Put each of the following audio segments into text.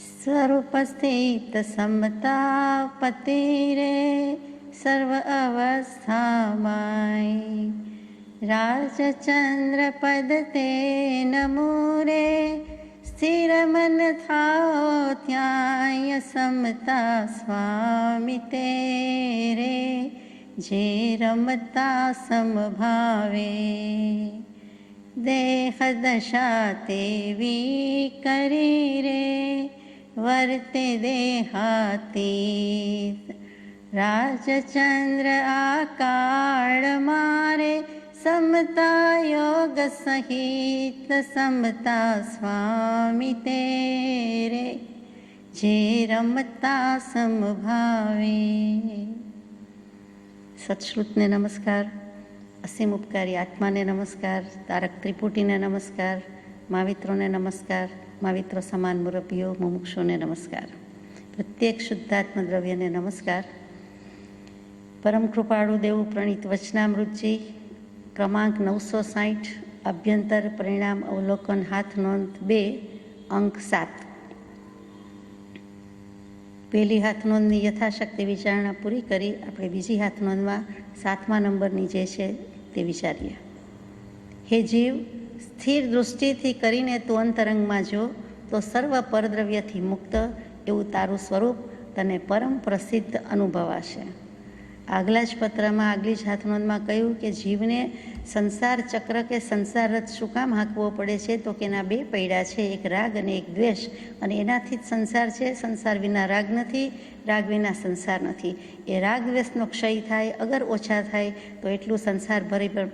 स्वरूपस्थित समता पतिरे सर्व अवस्थामाय राजचंद्र पद ते नमो रे स्थिर मन थाओ त्याय समता स्वामी तेरे जे रमता समभावे देह दशा तेवी करी रे वर्ते देहातीत राजचंद्र आकाळ मारे समता योग सहित समता स्वामी तेरे जे रमता समभावे। सत्श्रुतने नमस्कार, असीम उपकारी आत्माने नमस्कार, तारक त्रिपुटीने नमस्कार, मावित्रोने नमस्कार, माविત્રો સમાન મુરબ્બીઓ મુમુક્ષોને નમસ્કાર, પ્રત્યેક શુદ્ધાત્મ દ્રવ્યને નમસ્કાર। પરમ કૃપાળુ દેવું પ્રણીત વચનામૃતજી ક્રમાંક 960 અભ્યંતર પરિણામ અવલોકન હાથ નોંધ 2 અંક 7। પહેલી હાથ નોંધની યથાશક્તિ વિચારણા પૂરી કરી આપણે બીજી હાથ નોંધમાં 7મા નંબરની જે છે તે વિચારીએ। હે જીવ, સ્થિર દૃષ્ટિથી કરીને તું અંતરંગમાં જો તો સર્વ પરદ્રવ્યથી મુક્ત એવું તારું સ્વરૂપ તને પરમ પ્રસિદ્ધ અનુભવાશે। આગલા જ પત્રમાં આગલી જ હાથ નોંધમાં કહ્યું કે જીવને સંસાર ચક્ર કે સંસાર રથ શું કામ હાંકવો પડે છે, તો કે એના બે પૈડા છે, એક રાગ અને એક દ્વેષ, અને એનાથી જ સંસાર છે। સંસાર વિના રાગ નથી, રાગ વિના સંસાર નથી। એ રાગ દ્વેષનો ક્ષય થાય, અગર ઓછા થાય તો એટલું સંસાર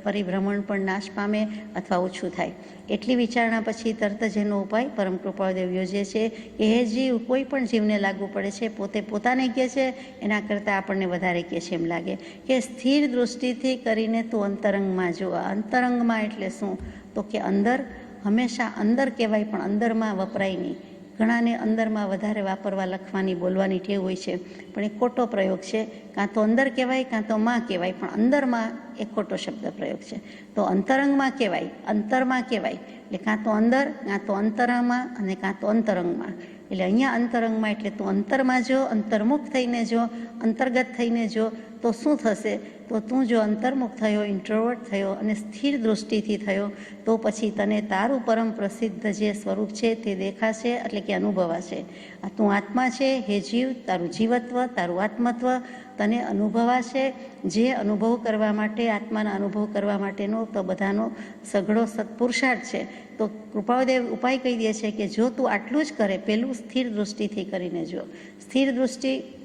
પરિભ્રમણ પણ નાશ પામે અથવા ઓછું થાય। એટલી વિચારણા પછી તરત જ એનો ઉપાય પરમ કૃપાળુદેવ યોજે છે કે હે જીવ, કોઈ પણ જીવને લાગુ પડે છે, પોતે પોતાને કહે છે એના કરતાં આપણને વધારે કહે છે એમ લાગે કે સ્થિર દૃષ્ટિથી કરીને તું અંતરંગમાં જો। અંતરંગમાં એટલે શું, તો કે અંદર, હંમેશા અંદર કહેવાય પણ અંદરમાં વપરાય નહીં। ઘણાને અંદરમાં વધારે વાપરવા, લખવાની, બોલવાની ટેવ હોય છે, પણ એ ખોટો પ્રયોગ છે। કાં તો અંદર કહેવાય કાં તો માં કહેવાય, પણ અંદરમાં એ ખોટો શબ્દ પ્રયોગ છે। તો અંતરંગમાં કહેવાય, અંતરમાં કહેવાય, એટલે કાં તો અંદર, કાં તો અંતરમાં અને કાં તો અંતરંગમાં। એટલે અહીંયા અંતરંગમાં એટલે તું અંતરમાં જો, અંતર્મુખ થઈને જો, અંતર્ગત થઈને જો તો શું થશે, તો તું જો અંતર્મુખ થયો, ઇન્ટ્રોવર્ટ થયો અને સ્થિર દૃષ્ટિથી થયો તો પછી તને તારું પરમ પ્રસિદ્ધ જે સ્વરૂપ છે તે દેખાશે, એટલે કે અનુભવાશે। આ તું આત્મા છે હે જીવ, તારું જીવત્વ, તારું આત્મત્વ તને અનુભવાશે। જે અનુભવ કરવા માટે, આત્માના અનુભવ કરવા માટેનો તો બધાનો સઘળો સત્પુરુષાર્થ છે। તો કૃપાળુદેવ ઉપાય કહી દે છે કે જો તું આટલું જ કરે, પહેલું સ્થિર દૃષ્ટિથી કરીને જો। સ્થિર દૃષ્ટિ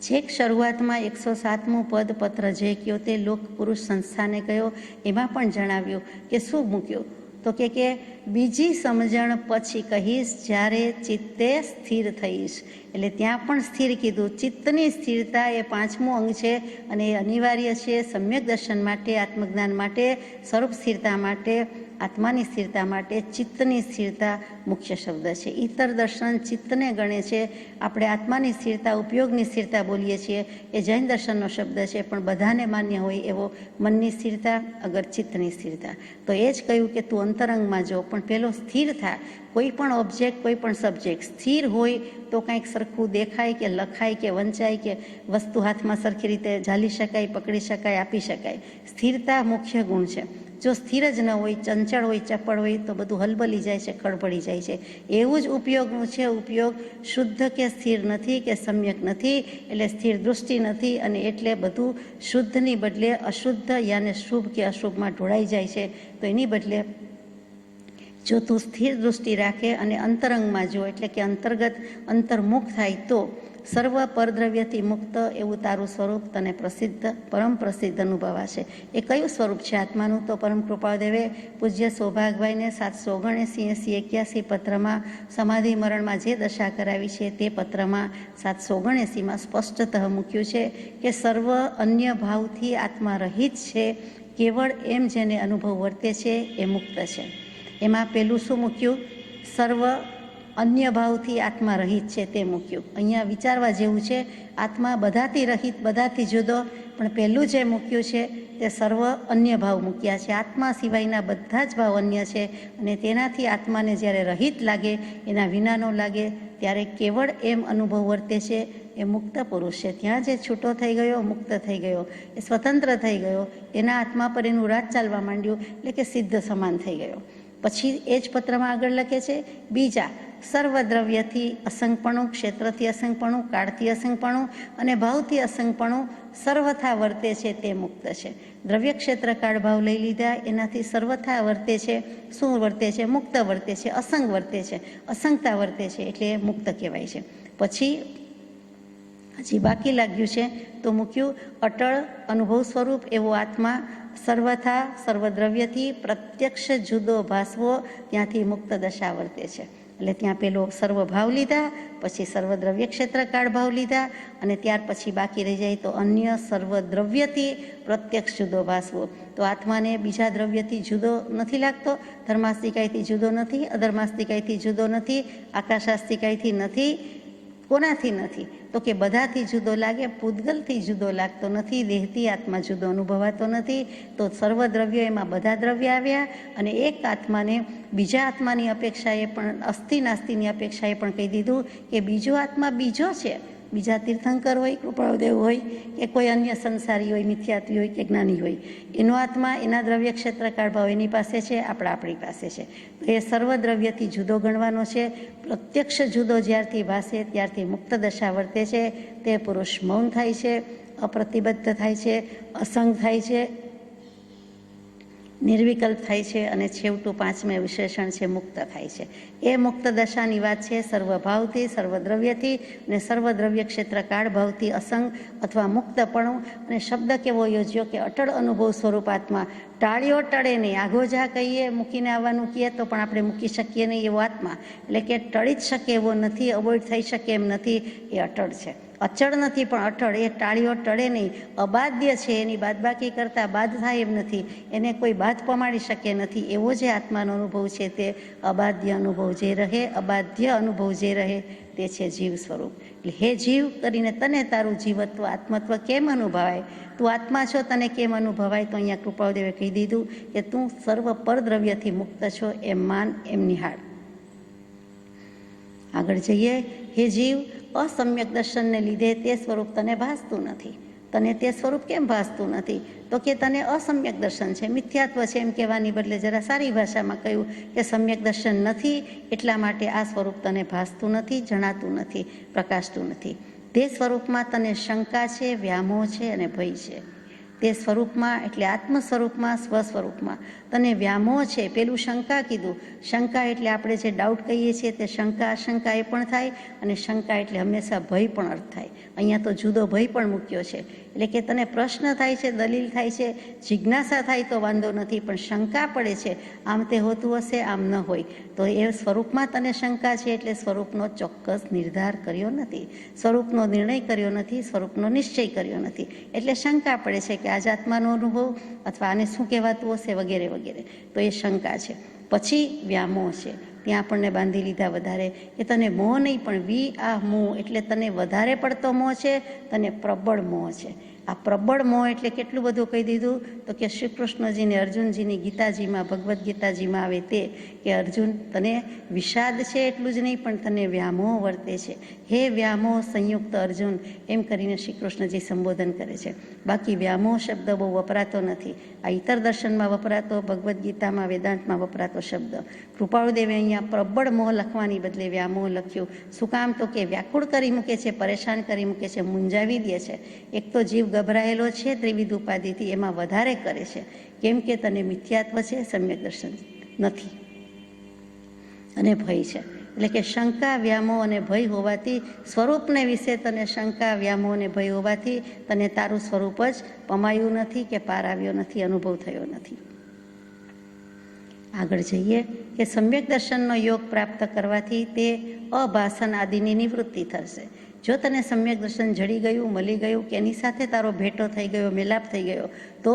છેક શરૂઆતમાં 107મું પદ પત્ર જે કયો તે લોક પુરુષ સંસ્થાને કયો, એમાં પણ જણાવ્યું કે શું મૂક્યું, તો કે બીજી સમજણ પછી કહીશ જ્યારે ચિત્તે સ્થિર થઈશ। એટલે ત્યાં પણ સ્થિર કીધું। ચિત્તની સ્થિરતા એ 5મું અંગ છે અને એ અનિવાર્ય છે સમ્યક દર્શન માટે, આત્મજ્ઞાન માટે, સ્વરૂપ સ્થિરતા માટે, આત્માની સ્થિરતા માટે ચિત્તની સ્થિરતા મુખ્ય શબ્દ છે। ઈતર દર્શન ચિત્તને ગણે છે, આપણે આત્માની સ્થિરતા, ઉપયોગની સ્થિરતા બોલીએ છીએ, એ જૈન દર્શનનો શબ્દ છે, પણ બધાને માન્ય હોય એવો મનની સ્થિરતા, અગર ચિત્તની સ્થિરતા। તો એ જ કહ્યું કે તું અંતરંગમાં જો, પણ પેલો સ્થિર થા। કોઈ પણ ઓબ્જેક્ટ, કોઈ પણ સબ્જેક્ટ સ્થિર હોય તો કંઈક સરખું દેખાય કે લખાય કે વંચાય કે વસ્તુ હાથમાં સરખી રીતે ઝાલી શકાય, પકડી શકાય, આપી શકાય। સ્થિરતા મુખ્ય ગુણ છે। જો સ્થિર જ ન હોય, ચંચળ હોય, ચપળ હોય તો બધું હલબલી જાય છે, ખળભળી જાય છે। એવું જ ઉપયોગનું છે। ઉપયોગ શુદ્ધ કે સ્થિર નથી કે સમ્યક નથી, એટલે સ્થિર દૃષ્ટિ નથી, અને એટલે બધું શુદ્ધની બદલે અશુદ્ધ યાને શુભ કે અશુભમાં ઢોળાઈ જાય છે। તો એની બદલે જો તું સ્થિર દૃષ્ટિ રાખે અને અંતરંગમાં જો, એટલે કે અંતર્ગત, અંતર્મુખ થાય તો સર્વ પરદ્રવ્યથી મુક્ત એવું તારું સ્વરૂપ તને પ્રસિદ્ધ, પરમ પ્રસિદ્ધ અનુભવાશે। એ કયું સ્વરૂપ છે આત્માનું, તો પરમ કૃપાળુદેવે પૂજ્ય સૌભાગભાઈને 779-80-81 પત્રમાં સમાધિ મરણમાં જે દશા કરાવી છે તે પત્રમાં 779માં સ્પષ્ટતઃ મૂક્યું છે કે સર્વ અન્ય ભાવથી આત્મા રહિત છે, કેવળ એમ જેને અનુભવ વર્તે છે એ મુક્ત છે। એમાં પહેલું શું મૂક્યું, સર્વ અન્ય ભાવથી આત્મા રહિત છે તે મૂક્યું. અહીંયા વિચારવા જેવું છે, આત્મા બધાથી રહિત, બધાથી જુદો, પણ પહેલું જે મૂક્યું છે તે સર્વ અન્ય ભાવ મૂક્યા છે. આત્મા સિવાયના બધા જ ભાવ અન્ય છે અને તેનાથી આત્માને જ્યારે રહિત લાગે, એના વિનાનો લાગે, ત્યારે કેવળ એમ અનુભવ વર્તે છે એ મુક્ત પુરુષ છે. ત્યાં જે છૂટો થઈ ગયો, મુક્ત થઈ ગયો, એ સ્વતંત્ર થઈ ગયો, એના આત્મા પર એનું રાજ ચાલવા માંડ્યું, એટલે કે સિદ્ધ સમાન થઈ ગયો. પછી એ જ પત્રમાં આગળ લખે છે, બીજા સર્વદ્રવ્યથી અસંગપણું, ક્ષેત્રથી અસંગપણું, કાળથી અસંગપણું અને ભાવથી અસંગપણું સર્વથા વર્તે છે તે મુક્ત છે. દ્રવ્ય ક્ષેત્ર કાળ ભાવ લઈ લીધા, એનાથી સર્વથા વર્તે છે. શું વર્તે છે? મુક્ત વર્તે છે, અસંગ વર્તે છે, અસંગતા વર્તે છે, એટલે મુક્ત કહેવાય છે. પછી હજી બાકી લાગ્યું છે તો મૂક્યું, અટળ અનુભવ સ્વરૂપ એવો આત્મા સર્વથા સર્વદ્રવ્યથી પ્રત્યક્ષ જુદો ભાસવો, ત્યાંથી મુક્ત દશા વર્તે છે. એટલે ત્યાં પેલો સર્વભાવ લીધા, પછી સર્વદ્રવ્ય ક્ષેત્ર કાળ ભાવ લીધા, અને ત્યાર પછી બાકી રહી જાય તો અન્ય સર્વદ્રવ્યથી પ્રત્યક્ષ જુદો ભાસવો. તો આત્માને બીજા દ્રવ્યથી જુદો નથી લાગતો, ધર્માસ્તિકાયથી જુદો નથી, અધર્માસ્તિકાયથી જુદો નથી, આકાશાસ્તિકાયથી નથી. કોનાથી નથી? તો કે બધાથી જુદો લાગે, પૂતગલથી જુદો લાગતો નથી, દેહથી આત્મા જુદો અનુભવાતો નથી. તો સર્વદ્રવ્ય, એમાં બધા દ્રવ્ય આવ્યા, અને એક આત્માને બીજા આત્માની અપેક્ષાએ પણ, અસ્થિ નાસ્તિની અપેક્ષાએ પણ કહી દીધું કે બીજો આત્મા બીજો છે. બીજા તીર્થંકર હોય, કૃપાળુદેવ હોય, કે કોઈ અન્ય સંસારી હોય, મિથ્યાત્વી હોય કે જ્ઞાની હોય, એનો આત્મા એના દ્રવ્ય ક્ષેત્ર કાળ ભાવ એની પાસે છે, આપણી પાસે છે. તો એ સર્વદ્રવ્યથી જુદો ગણવાનો છે. પ્રત્યક્ષ જુદો જ્યારથી ભાસે ત્યારથી મુક્ત દશા વર્તે છે. તે પુરુષ મૌન થાય છે, અપ્રતિબદ્ધ થાય છે, અસંગ થાય છે, નિર્વિકલ્પ થાય છે, અને છેવટું પાંચમે વિશેષણ છે મુક્ત થાય છે. એ મુક્ત દશાની વાત છે સર્વભાવથી, સર્વદ્રવ્યથી અને સર્વદ્રવ્ય ક્ષેત્ર કાળ ભાવથી અસંગ અથવા મુક્તપણું. અને શબ્દ કેવો યોજ્યો કે અટળ અનુભવ સ્વરૂપાત્મા, ટાળ્યો ટળે નહીં. આઘોજા કહીએ, મૂકીને આવવાનું કહીએ તો પણ આપણે મૂકી શકીએ નહીં એવો આત્મા, એટલે કે ટળી જ શકે એવો નથી, અવોઇડ થઈ શકે એમ નથી, એ અટળ છે. અચળ નથી પણ અટળ, એ ટાળીઓ ટળે નહીં. અબાધ્ય છે, એની બાદબાકી કરતાં બાદ થાય એમ નથી, એને કોઈ બાદ પમાડી શકે નથી. એવો જે આત્માનો અનુભવ છે તે અબાધ્ય અનુભવ જે રહે, અબાધ્ય અનુભવ જે રહે, તે છે જીવ સ્વરૂપ. એટલે હે જીવ કરીને તને તારું જીવત્વ, આત્મત્વ કેમ અનુભવાય? તું આત્મા છો, તને કેમ અનુભવાય? તો અહીંયા કૃપાળુદેવે કહી દીધું કે તું સર્વ પરદ્રવ્યથી મુક્ત છો, એમ માન, એમ નિહાળ. આગળ જઈએ. હે જીવ, અસમ્યક દર્શનને લીધે તે સ્વરૂપ તને ભાસતું નથી. તને તે સ્વરૂપ કેમ ભાસતું નથી? તો કે તને અસમ્યક દર્શન છે, મિથ્યાત્વ છે એમ કહેવાની બદલે જરા સારી ભાષામાં કહ્યું કે સમ્યક દર્શન નથી, એટલા માટે આ સ્વરૂપ તને ભાસતું નથી, જણાતું નથી, પ્રકાશતું નથી. તે સ્વરૂપમાં તને શંકા છે, વ્યામોહ છે અને ભય છે. તે સ્વરૂપમાં એટલે આત્મ સ્વરૂપમાં, સ્વ સ્વરૂપમાં તને વ્યામોહ છે. પેલું શંકા કીધું. શંકા એટલે આપણે જે ડાઉટ કહીએ છીએ તે શંકા, આશંકા એ પણ થાય, અને શંકા એટલે હંમેશા ભય પણ અર્થ થાય. અહીંયા તો જુદો ભય પણ મૂક્યો છે. એટલે કે તને પ્રશ્ન થાય છે, દલીલ થાય છે, જિજ્ઞાસા થાય તો વાંધો નથી, પણ શંકા પડે છે, આમ તે હોતું હશે, આમ ન હોય. તો એ સ્વરૂપમાં તને શંકા છે, એટલે સ્વરૂપનો ચોક્કસ નિર્ધાર કર્યો નથી, સ્વરૂપનો નિર્ણય કર્યો નથી, સ્વરૂપનો નિશ્ચય કર્યો નથી, એટલે શંકા પડે છે કે આ જાતમાનો અનુભવ અથવા આને શું કહેવાતું હશે, વગેરે વગેરે. તો એ શંકા છે. પછી વ્યામોહ છે. ત્યાં આપણને બાંધી લીધા વધારે, કે તને મોહ નહીં પણ આ મોહ, એટલે તને વધારે પડતો મોહ છે, તને પ્રબળ મોહ છે. આ પ્રબળ મોહ એટલે કેટલું બધું કહી દીધું? તો કે શ્રી કૃષ્ણજીને અર્જુનજીની ગીતાજીમાં, ભગવદ્ ગીતાજીમાં આવે તે કે અર્જુન, તને વિષાદ છે એટલું જ નહીં, પણ તને વ્યામોહ વર્તે છે. હે વ્યામોહ સંયુક્ત અર્જુન, એમ કરીને શ્રી કૃષ્ણજી સંબોધન કરે છે. બાકી વ્યામોહ શબ્દ બહુ વપરાતો નથી. આ ઇતર દર્શનમાં વપરાતો, ભગવદ્ ગીતામાં, વેદાંતમાં વપરાતો શબ્દ. કૃપાળુદેવે અહીંયા પ્રબળ મોહ લખવાની બદલે વ્યામોહ લખ્યું. શું કામ? તો કે વ્યાકુળ કરી મૂકે છે, પરેશાન કરી મૂકે છે, મૂંઝાવી દે છે. એક તો જીવ ગભરાયેલો છે ત્રિવિધ ઉપાધિથી, એમાં વધારે કરે છે. કેમ કે તને મિથ્યાત્વ છે, સમ્યક દર્શન નથી, અને ભય છે. એટલે કે શંકા, વ્યામોહ અને ભય હોવાથી, સ્વરૂપને વિશે તને શંકા, વ્યામોહ અને ભય હોવાથી તને તારું સ્વરૂપ જ પમાયું નથી, કે પાર આવ્યો નથી, અનુભવ થયો નથી. આગળ જઈએ કે સમ્યક દર્શનનો યોગ પ્રાપ્ત કરવાથી તે અભાસન આદિની નિવૃત્તિ થશે. જો તને સમ્યક દર્શન જડી ગયું, મળી ગયું, કે એની સાથે તારો ભેટો થઈ ગયો, મેલાપ થઈ ગયો, તો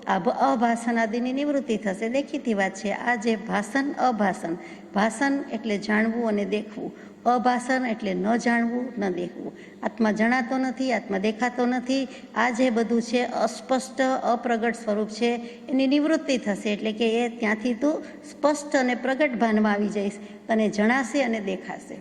અભાષણ આદિની નિવૃત્તિ થશે. દેખીતી વાત છે. આ જે ભાષણ, અભાષણ, ભાષણ એટલે જાણવું અને દેખવું, અભાષણ એટલે ન જાણવું ન દેખવું. આત્મા જણાતો નથી, આત્મા દેખાતો નથી. આ જે બધું છે અસ્પષ્ટ અપ્રગટ સ્વરૂપ છે, એની નિવૃત્તિ થશે. એટલે કે એ ત્યાંથી તું સ્પષ્ટ અને પ્રગટ ભાનમાં આવી જઈશ, તને જણાશે અને દેખાશે.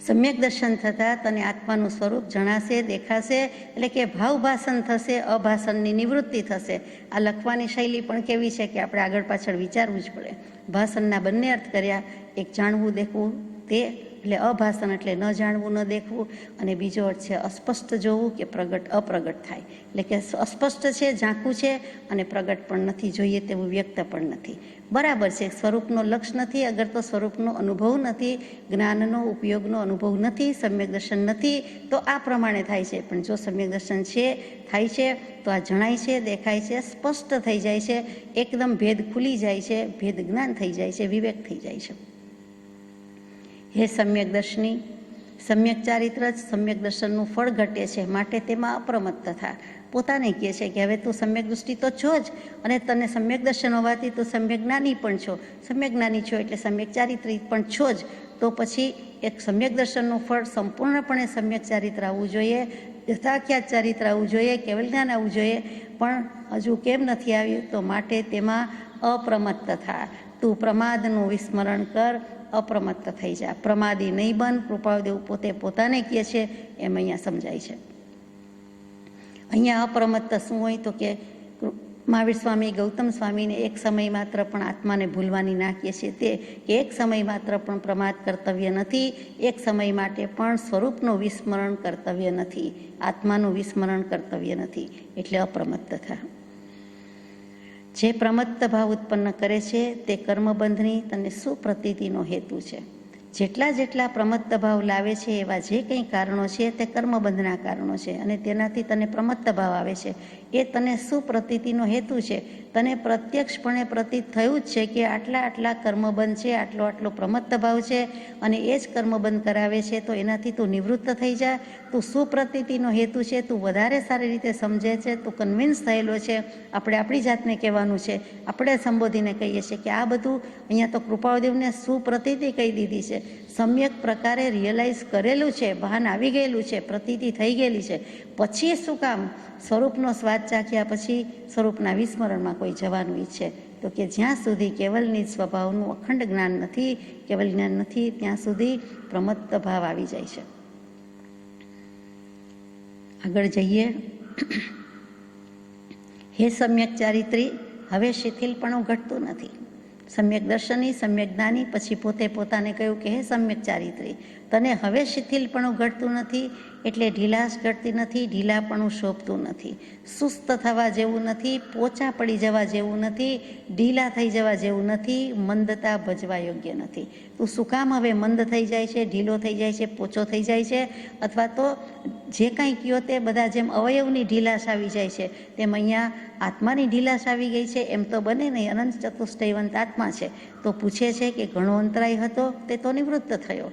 સમ્યક દર્શન થતાં તને આત્માનું સ્વરૂપ જણાશે, દેખાશે. એટલે કે ભાવભાષણ થશે, અભાષણની નિવૃત્તિ થશે. આ લખવાની શૈલી પણ કેવી છે કે આપણે આગળ પાછળ વિચારવું જ પડે. ભાષણના બંને અર્થ કર્યા, એક જાણવું દેખવું તે, એટલે અભાષણ એટલે ન જાણવું ન દેખવું, અને બીજો અર્થ છે અસ્પષ્ટ જોવું કે પ્રગટ અપ્રગટ થાય. એટલે કે અસ્પષ્ટ છે, ઝાંખું છે, અને પ્રગટ પણ નથી, જોઈએ તેવું વ્યક્ત પણ નથી. બરાબર છે, સ્વરૂપનો લક્ષ્ય નથી અગર તો સ્વરૂપનો અનુભવ નથી, જ્ઞાનનો ઉપયોગનો અનુભવ નથી, સમ્યક દર્શન નથી, તો આ પ્રમાણે થાય છે. પણ જો સમ્યક દર્શન છે, થાય છે, તો આ જણાય છે, દેખાય છે, સ્પષ્ટ થઈ જાય છે, એકદમ ભેદ ખુલી જાય છે, ભેદ જ્ઞાન થઈ જાય છે, વિવેક થઈ જાય છે. હે સમ્યક દર્શની, સમ્યક ચારિત્ર જ સમ્યક દર્શનનું ફળ ઘટે છે, માટે તેમાં અપ્રમત્ત થા. પોતાને કહે છે કે હવે તું સમ્યક દૃષ્ટિ તો છો જ, અને તને સમ્યક દર્શન હોવાથી તું સમ્યક જ્ઞાની પણ છો. સમ્યક જ્ઞાની છો એટલે સમ્યક ચારિત્રી પણ છો જ. તો પછી એક સમ્યક દર્શનનું ફળ સંપૂર્ણપણે સમ્યક ચારિત્ર આવવું જોઈએ, યથાખ્યાત ચારિત્ર આવવું જોઈએ, કેવલ જ્ઞાન આવવું જોઈએ. પણ હજુ કેમ નથી આવ્યું? તો માટે તેમાં અપ્રમત્ત થા. તું પ્રમાદનું વિસ્મરણ કર, અપ્રમત્ત થઈ જા, પ્રમાદી નહીં બન. કૃપાળદેવ પોતે પોતાને કહે છે એમ અહીંયા સમજાય છે. અહીંયા અપ્રમત્ત શું હોય? તો કે મહાવીર સ્વામી ગૌતમ સ્વામીને એક સમય માત્ર પણ આત્માને ભૂલવાની ના કહે છે તે, કે એક સમય માત્ર પણ પ્રમાદ કર્તવ્ય નથી, એક સમય માટે પણ સ્વરૂપનું વિસ્મરણ કર્તવ્ય નથી, આત્માનું વિસ્મરણ કર્તવ્ય નથી. એટલે અપ્રમત્ત થા. જે પ્રમત્ત ભાવ ઉત્પન્ન કરે છે તે કર્મબંધની તને સુપ્રતીતિનો હેતુ છે. જેટલા પ્રમત્ત ભાવ લાવે છે એવા જે કંઈ કારણો છે તે કર્મબંધના કારણો છે, અને તેનાથી તને પ્રમત્ત ભાવ આવે છે એ તને સુપ્રતીતિનો હેતુ છે. તને પ્રત્યક્ષપણે પ્રતીત થયું જ છે કે આટલા કર્મબંધ છે, આટલો પ્રમત્ત ભાવ છે, અને એ જ કર્મબંધ કરાવે છે. તો એનાથી તું નિવૃત્ત થઈ જા. તું સુપ્રતીતિનો હેતુ છે, તું વધારે સારી રીતે સમજે છે, તું કન્વિન્સ થયેલો છે. આપણે આપણી જાતને કહેવાનું છે, આપણે સંબોધીને કહીએ છીએ કે આ બધું અહીંયા તો કૃપાળદેવને સુપ્રતીતિ કહી દીધી છે, સમ્યક પ્રકારે રિયલાઇઝ કરેલું છે, ભાન આવી ગયેલું છે, પ્રતીતિ થઈ ગયેલી છે. પછી શું કામ સ્વરૂપનો સ્વાદ ચાખ્યા પછી સ્વરૂપના વિસ્મરણમાં કોઈ જવાનું ઈચ્છે? તો કે જ્યાં સુધી કેવલની સ્વભાવનું અખંડ જ્ઞાન નથી, કેવલ જ્ઞાન નથી, ત્યાં સુધી પ્રમત્ત ભાવ આવી જાય છે. આગળ જઈએ. હે સમ્યક ચારિત્રી, હવે શિથિલપણું ઘટતું નથી. સમ્યક દર્શની, સમ્યક જ્ઞાની, પછી પોતે પોતાને કહ્યું કે હે સમ્યક ચારિત્રી, તને હવે શિથિલપણું ઘટતું નથી, એટલે ઢીલાશ ઘટતી નથી, ઢીલાપણું શોભતું નથી, સુસ્ત થવા જેવું નથી, પોચા પડી જવા જેવું નથી, ઢીલા થઈ જવા જેવું નથી, મંદતા ભજવા યોગ્ય નથી. તું શું કામ હવે મંદ થઈ જાય છે, ઢીલો થઈ જાય છે, પોચો થઈ જાય છે? અથવા તો જે કાંઈ કહ્યો તે બધા જેમ અવયવની ઢીલાશ આવી જાય છે, તેમ અહીંયા આત્માની ઢીલાશ આવી ગઈ છે એમ તો બને નહીં. અનંત ચતુષ્ટયવંત આત્મા છે. તો પૂછે છે કે ઘણો અંતરાય હતો તે તો નિવૃત્ત થયો,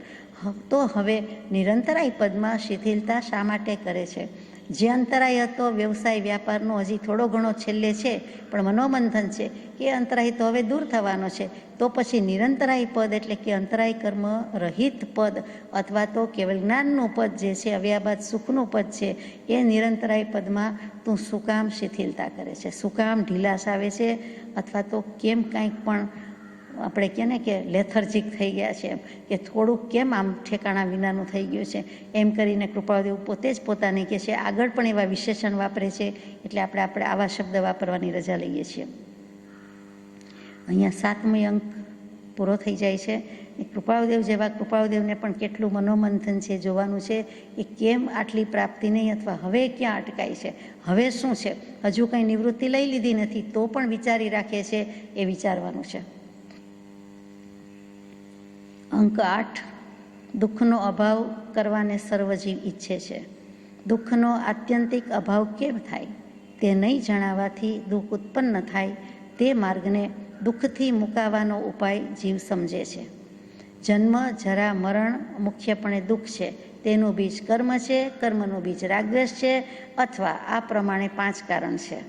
તો હવે નિરંતરાય પદમાં શિથિલતા શા માટે કરે છે? જે અંતરાય હતો વ્યવસાય વ્યાપારનો હજી થોડો ઘણો છેલ્લે છે, પણ મનોમંથન છે કે અંતરાય તો હવે દૂર થવાનો છે. તો પછી નિરંતરાય પદ એટલે કે અંતરાય કર્મ રહિત પદ, અથવા તો કેવલ જ્ઞાનનું પદ જે છે, અવ્યાબાદ સુખનું પદ છે, એ નિરંતરાય પદમાં તું શું કામ શિથિલતા કરે છે? શું કામ ઢીલાશ આવે છે? અથવા તો કેમ કાંઈક પણ આપણે કહે ને કે લેથર્જિક થઈ ગયા છે, કે થોડુંક કેમ આમ ઠેકાણા વિનાનું થઈ ગયું છે, એમ કરીને કૃપાળદેવ પોતે જ પોતાને કહે છે. આગળ પણ એવા વિશેષણ વાપરે છે, એટલે આપણે આવા શબ્દ વાપરવાની રજા લઈએ છીએ. અહીંયા 7મી અંક પૂરો થઈ જાય છે. કૃપાળદેવ જેવા કૃપાળદેવને પણ કેટલું મનોમંથન છે જોવાનું છે, એ કેમ આટલી પ્રાપ્તિ નહીં, અથવા હવે ક્યાં અટકાય છે, હવે શું છે, હજુ કંઈ નિવૃત્તિ લઈ લીધી નથી તો પણ વિચારી રાખે છે, એ વિચારવાનું છે. અંક 8, દુઃખનો અભાવ કરવાને સર્વજીવ ઈચ્છે છે. દુઃખનો આત્યંતિક અભાવ કેમ થાય તે નહીં જણાવવાથી દુઃખ ઉત્પન્ન થાય, તે માર્ગને દુઃખથી મુકાવાનો ઉપાય જીવ સમજે છે. જન્મ, જરા, મરણ મુખ્યપણે દુઃખ છે. તેનું બીજ કર્મ છે, કર્મનું બીજ રાગદ્વેષ છે, અથવા આ પ્રમાણે 5 કારણ છે.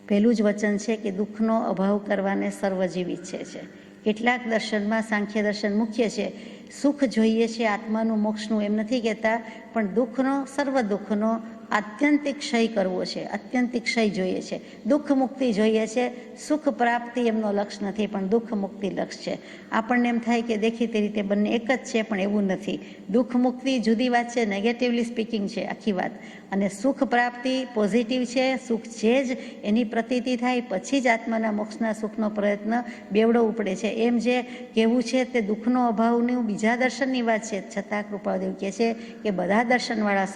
પહેલું જ વચન છે કે દુઃખનો અભાવ કરવાને સર્વજીવ ઈચ્છે છે. કેટલાક દર્શનમાં સાંખ્ય દર્શન મુખ્ય છે. સુખ જોઈએ છે, આત્માનું મોક્ષનું એમ નથી કહેતા, પણ દુઃખનો, સર્વ દુઃખનો આત્યંતિક ક્ષય કરવો છે, આત્યંતિક ક્ષય જોઈએ છે. દુઃખ મુક્તિ જોઈએ છે. સુખ પ્રાપ્તિ એમનો લક્ષ્ય નથી, પણ દુઃખ મુક્તિ લક્ષ્ય છે. આપણને એમ થાય કે દેખીતી રીતે બંને એક જ છે, પણ એવું નથી. દુઃખ મુક્તિ જુદી વાત છે, નેગેટિવલી સ્પીકિંગ છે આખી વાત. અને સુખ પ્રાપ્તિ પોઝિટિવ છે. સુખ છે જ, એની પ્રતીતિ થાય પછી જ આત્માના મોક્ષના સુખનો પ્રયત્ન બેવડો ઉપડે છે. એમ જે કહેવું છે તે દુઃખનો અભાવનું બીજા દર્શનની વાત છે. છતાં કૃપાદેવ કહે છે કે બધા દર્શનવાળા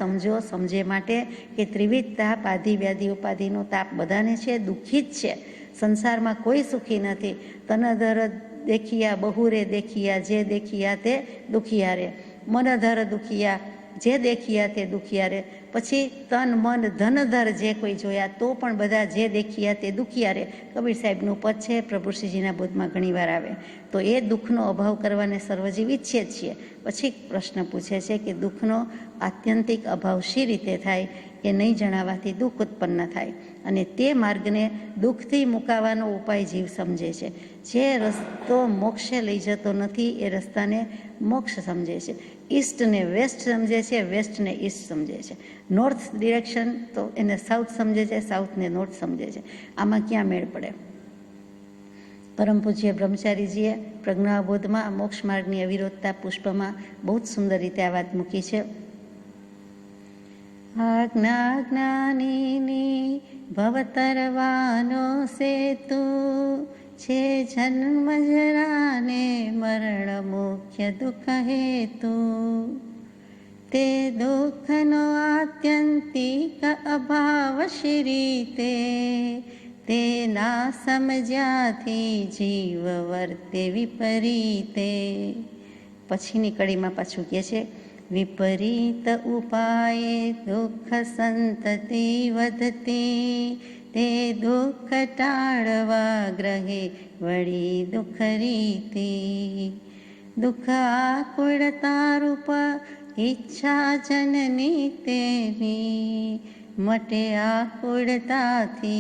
સમજે માટે કે ત્રિવિધ તાપ, આધિ વ્યાધિ ઉપાધિનો તાપ બધાને છે, દુઃખી જ છે. સંસારમાં કોઈ સુખી નથી. તનધર દેખિયા બહુરે દેખિયા, જે દેખિયા તે દુખિયા રે. મનધર દુખિયા, જે દેખિયા તે દુખિયા રે. પછી તન મન ધનધર જે કોઈ જોયા તો પણ બધા જે દેખિયા તે દુખિયા રે. કબીર સાહેબનું પદ છે, પ્રભુશ્રીજીના બોધમાં ઘણીવાર આવે. તો એ દુઃખનો અભાવ કરવાને સર્વજીવ ઈચ્છીએ જ છીએ. પછી પ્રશ્ન પૂછે છે કે દુઃખનો આત્યંતિક અભાવ શી રીતે થાય? એ નહીં જણાવવાથી દુઃખ ઉત્પન્ન થાય, અને તે માર્ગને દુઃખથી મુકાવાનો ઉપાય જીવ સમજે છે. જે રસ્તો મોક્ષે લઈ જતો નથી એ રસ્તાને મોક્ષ સમજે છે. ઈસ્ટને વેસ્ટ સમજે છે, વેસ્ટને ઈસ્ટ સમજે છે. નોર્થ ડિરેક્શન તો એને સાઉથ સમજે છે, સાઉથને નોર્થ સમજે છે. આમાં ક્યાં મેળ પડે? પરમ પૂજ્ય બ્રહ્મચારીજીએ પ્રજ્ઞાબોધમાં મોક્ષ માર્ગની અવિરોધતા પુષ્પમાં બહુ જ સુંદર રીતે આ વાત મૂકી છે. આજ્ઞા જ્ઞાનીની ભવતરવાનો સેતુ છે, જન્મજરાને મરણ મુખ્ય દુઃખ હેતુ. તે દુઃખનો આત્યંતિક અભાવ શી રીતે, તે ના સમજ્યાથી જીવ વર્તે વિપરીતે. પછીની કડીમાં પાછું કહે છે, વિપરીત ઉપાયે દુઃખ સંતતિ વધતી, તે દુઃખ ટાળવા ગ્રહે વળી દુઃખ રીતિ. દુઃખ આકુળતા રૂપ ઈચ્છા જનની તેની, મટે આકુળતાથી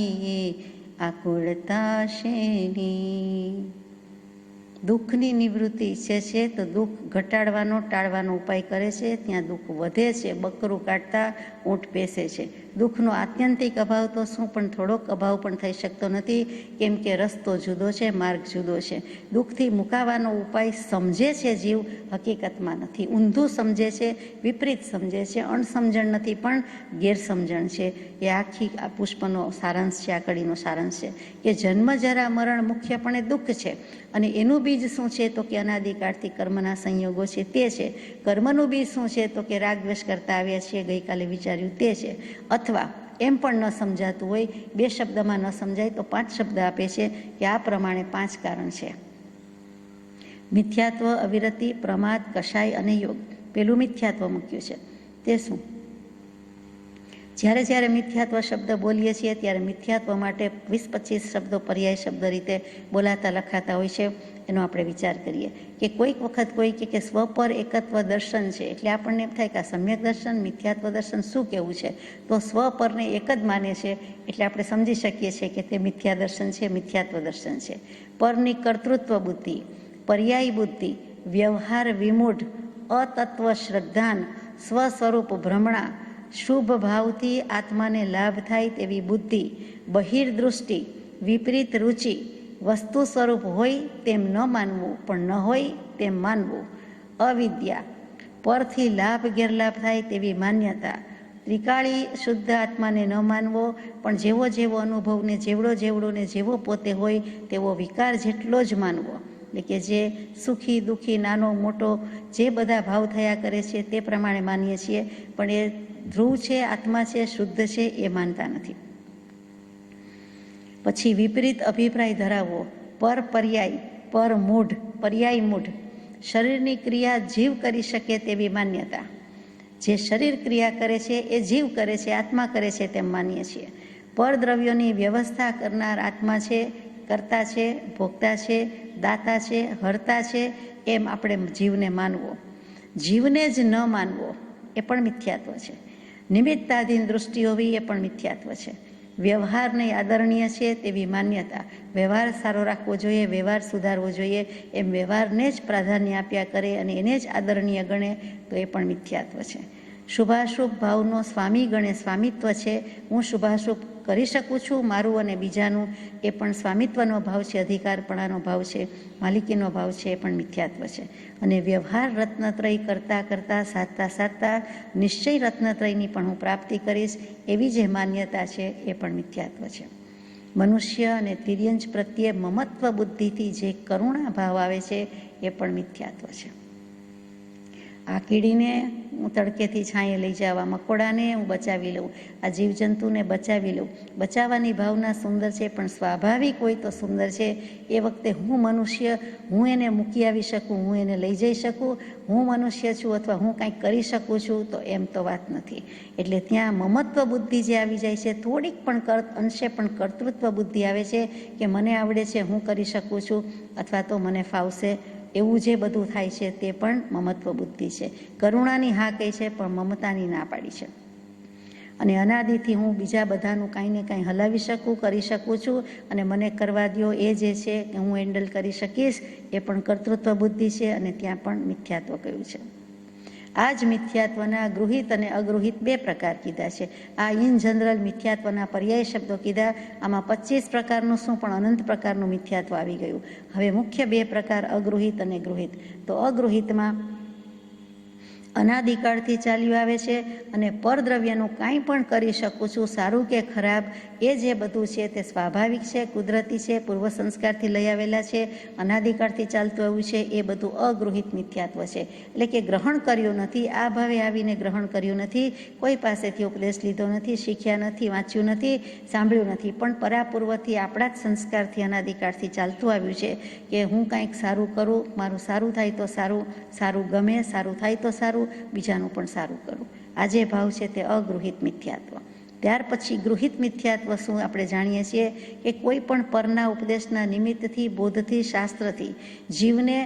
આકુળતા શેની. દુઃખની નિવૃત્તિ ઈચ્છે છે તો દુઃખ ઘટાડવાનો, ટાળવાનો ઉપાય કરે છે. ત્યાં દુઃખ વધે છે, બકરું કાઢતા ઊંટ પેસે છે. દુઃખનો આત્યંતિક અભાવ તો શું, પણ થોડોક અભાવ પણ થઈ શકતો નથી, કેમ કે રસ્તો જુદો છે, માર્ગ જુદો છે. દુઃખથી મુકાવાનો ઉપાય સમજે છે જીવ, હકીકતમાં નથી. ઊંધું સમજે છે, વિપરીત સમજે છે, અણસમજણ નથી પણ ગેરસમજણ છે. એ આખી આ પુષ્પનો સારાંશ છે, આ કડીનો સારાંશ છે કે જન્મ જરા મરણ મુખ્યપણે દુઃખ છે. અને એનું બીજ શું છે તો કે અનાદિકાળથી કર્મના સંયોગો છે તે છે. કર્મનું બીજ શું છે તો કે રાગ દ્વેષ કરતા આવ્યા છીએ, ગઈકાલે વિચાર્યું તે છે. અથવા એમ પણ ન સમજાતું હોય, બે શબ્દમાં ન સમજાય તો 5 શબ્દ આપે છે કે આ પ્રમાણે 5 કારણ છે. મિથ્યાત્વ, અવિરતિ, પ્રમાદ, કષાય અને યોગ. પેલું મિથ્યાત્વ મૂક્યું છે. તે શું? જ્યારે જ્યારે મિથ્યાત્વ શબ્દ બોલીએ છીએ ત્યારે મિથ્યાત્વ માટે 20-25 શબ્દો પર્યાય શબ્દ રીતે બોલાતા લખાતા હોય છે. એનો આપણે વિચાર કરીએ કે કોઈક વખત કોઈ કે સ્વપર એકત્વ દર્શન છે, એટલે આપણને એમ થાય કે આ સમ્યક દર્શન, મિથ્યાત્વ દર્શન શું કહેવું છે? તો સ્વપરને એક જ માને છે, એટલે આપણે સમજી શકીએ છીએ કે તે મિથ્યા દર્શન છે, મિથ્યાત્વ દર્શન છે. પરની કર્તૃત્વ બુદ્ધિ, પર્યાય બુદ્ધિ, વ્યવહાર વિમૂઢ, અતત્વ શ્રદ્ધાન, સ્વસ્વરૂપ ભ્રમણા, શુભ ભાવથી આત્માને લાભ થાય તેવી બુદ્ધિ, બહિર્દૃષ્ટિ, વિપરીત રુચિ, વસ્તુ સ્વરૂપ હોય તેમ ન માનવું પણ ન હોય તેમ માનવું, અવિદ્યા, પરથી લાભ ગેરલાભ થાય તેવી માન્યતા, ત્રિકાળી શુદ્ધ આત્માને ન માનવો પણ જેવો જેવો અનુભવને જેવડો ને જેવો પોતે હોય તેવો વિકાર જેટલો જ માનવો. એટલે કે જે સુખી દુઃખી, નાનો મોટો જે બધા ભાવ થયા કરે છે તે પ્રમાણે માનીએ છીએ, પણ એ ધ્રુવ છે, આત્મા છે, શુદ્ધ છે એ માનતા નથી. પછી વિપરીત અભિપ્રાય ધરાવવો, પર પર્યાય, પર મૂઢ, પર્યાય મૂઢ, શરીરની ક્રિયા જીવ કરી શકે તેવી માન્યતા. જે શરીર ક્રિયા કરે છે એ જીવ કરે છે, આત્મા કરે છે તેમ માનીએ છીએ. પરદ્રવ્યોની વ્યવસ્થા કરનાર આત્મા છે, કરતા છે, ભોગતા છે, દાતા છે, હરતા છે એમ આપણે જીવને માનવો. જીવને જ ન માનવો એ પણ મિથ્યાત્વ છે. નિમિત્તાધીન દૃષ્ટિ હોવી એ પણ મિથ્યાત્વ છે. વ્યવહારને આદરણીય છે તેવી માન્યતા, વ્યવહાર સારો રાખવો જોઈએ, વ્યવહાર સુધારવો જોઈએ, એમ વ્યવહારને જ પ્રાધાન્ય આપ્યા કરે અને એને જ આદરણીય ગણે તો એ પણ મિથ્યાત્વ છે. શુભાશુભ ભાવનો સ્વામી ગણે સ્વામિત્વ છે. હું શુભાશુભ કરી શકું છું, મારું અને બીજાનું, એ પણ સ્વામિત્વનો ભાવ છે, અધિકારપણાનો ભાવ છે, માલિકીનો ભાવ છે, એ પણ મિથ્યાત્વ છે. અને વ્યવહાર રત્નત્રય કરતાં સાધતા નિશ્ચય રત્નત્રયની પણ હું પ્રાપ્તિ કરીશ, એવી જે માન્યતા છે એ પણ મિથ્યાત્વ છે. મનુષ્ય અને તિર્યંજ પ્રત્યે મમત્વ બુદ્ધિથી જે કરુણા ભાવ આવે છે એ પણ મિથ્યાત્વ છે. આ કીડીને હું તડકેથી છાંયે લઈ જાઉં, આ મકોડાને હું બચાવી લઉં, આ જીવજંતુને બચાવી લઉં. બચાવવાની ભાવના સુંદર છે, પણ સ્વાભાવિક હોય તો સુંદર છે. એ વખતે હું મનુષ્ય, હું એને મૂકી આવી શકું, હું એને લઈ જઈ શકું, હું મનુષ્ય છું અથવા હું કંઈક કરી શકું છું, તો એમ તો વાત નથી. એટલે ત્યાં મમત્વ બુદ્ધિ જે આવી જાય છે, થોડીક પણ અંશે પણ કર્તૃત્વ બુદ્ધિ આવે છે કે મને આવડે છે, હું કરી શકું છું, અથવા તો મને ફાવશે, એવું જે બધું થાય છે તે પણ મમત્વ બુદ્ધિ છે. કરુણાની હા કહી છે પણ મમતાની ના પાડી છે. અને અનાદિથી હું બીજા બધાનું કાંઈ ને કાંઈ હલાવી શકું, કરી શકું છું, અને મને કરવા દો, એ જે છે કે હું હેન્ડલ કરી શકીશ, એ પણ કર્તૃત્વ બુદ્ધિ છે, અને ત્યાં પણ મિથ્યાત્વ કહ્યું છે. આ જ મિથ્યાત્વના ગૃહિત અને અગૃહિત બે પ્રકાર કીધા છે. આ ઇન જનરલ મિથ્યાત્વના પર્યાય શબ્દો કીધા. આમાં 25 પ્રકારનું શું પણ અનંત પ્રકારનું મિથ્યાત્વ આવી ગયું. હવે મુખ્ય બે પ્રકાર અગૃહિત અને ગૃહિત. તો અગૃહિતમાં અનાદિકાળથી ચાલ્યું આવે છે અને પરદ્રવ્યનું કાંઈ પણ કરી શકું છું, સારું કે ખરાબ, એ જે બધું છે તે સ્વાભાવિક છે, કુદરતી છે, પૂર્વ સંસ્કારથી લઈ આવેલા છે, અનાદિકાળથી ચાલતું આવ્યું છે, એ બધું અગૃહિત મિથ્યાત્વ છે. એટલે કે ગ્રહણ કર્યું નથી, આ ભાવે આવીને ગ્રહણ કર્યું નથી, કોઈ પાસેથી ઉપદેશ લીધો નથી, શીખ્યા નથી, વાંચ્યું નથી, સાંભળ્યું નથી, પણ પરાપૂર્વથી આપણા જ સંસ્કારથી અનાદિકાળથી ચાલતું આવ્યું છે કે હું કાંઈક સારું કરું, મારું સારું થાય તો સારું, સારું ગમે, સારું થાય તો સારું, બીજાનું પણ સારું કરું. આ જે ભાવ છે તે અગૃહિત મિથ્યાત્વ. ત્યાર પછી ગૃહિત મિથ્યાત્વ શું આપણે જાણીએ છીએ કે કોઈ પણ પરના ઉપદેશના નિમિત્તથી, બોધથી, શાસ્ત્રથી જીવને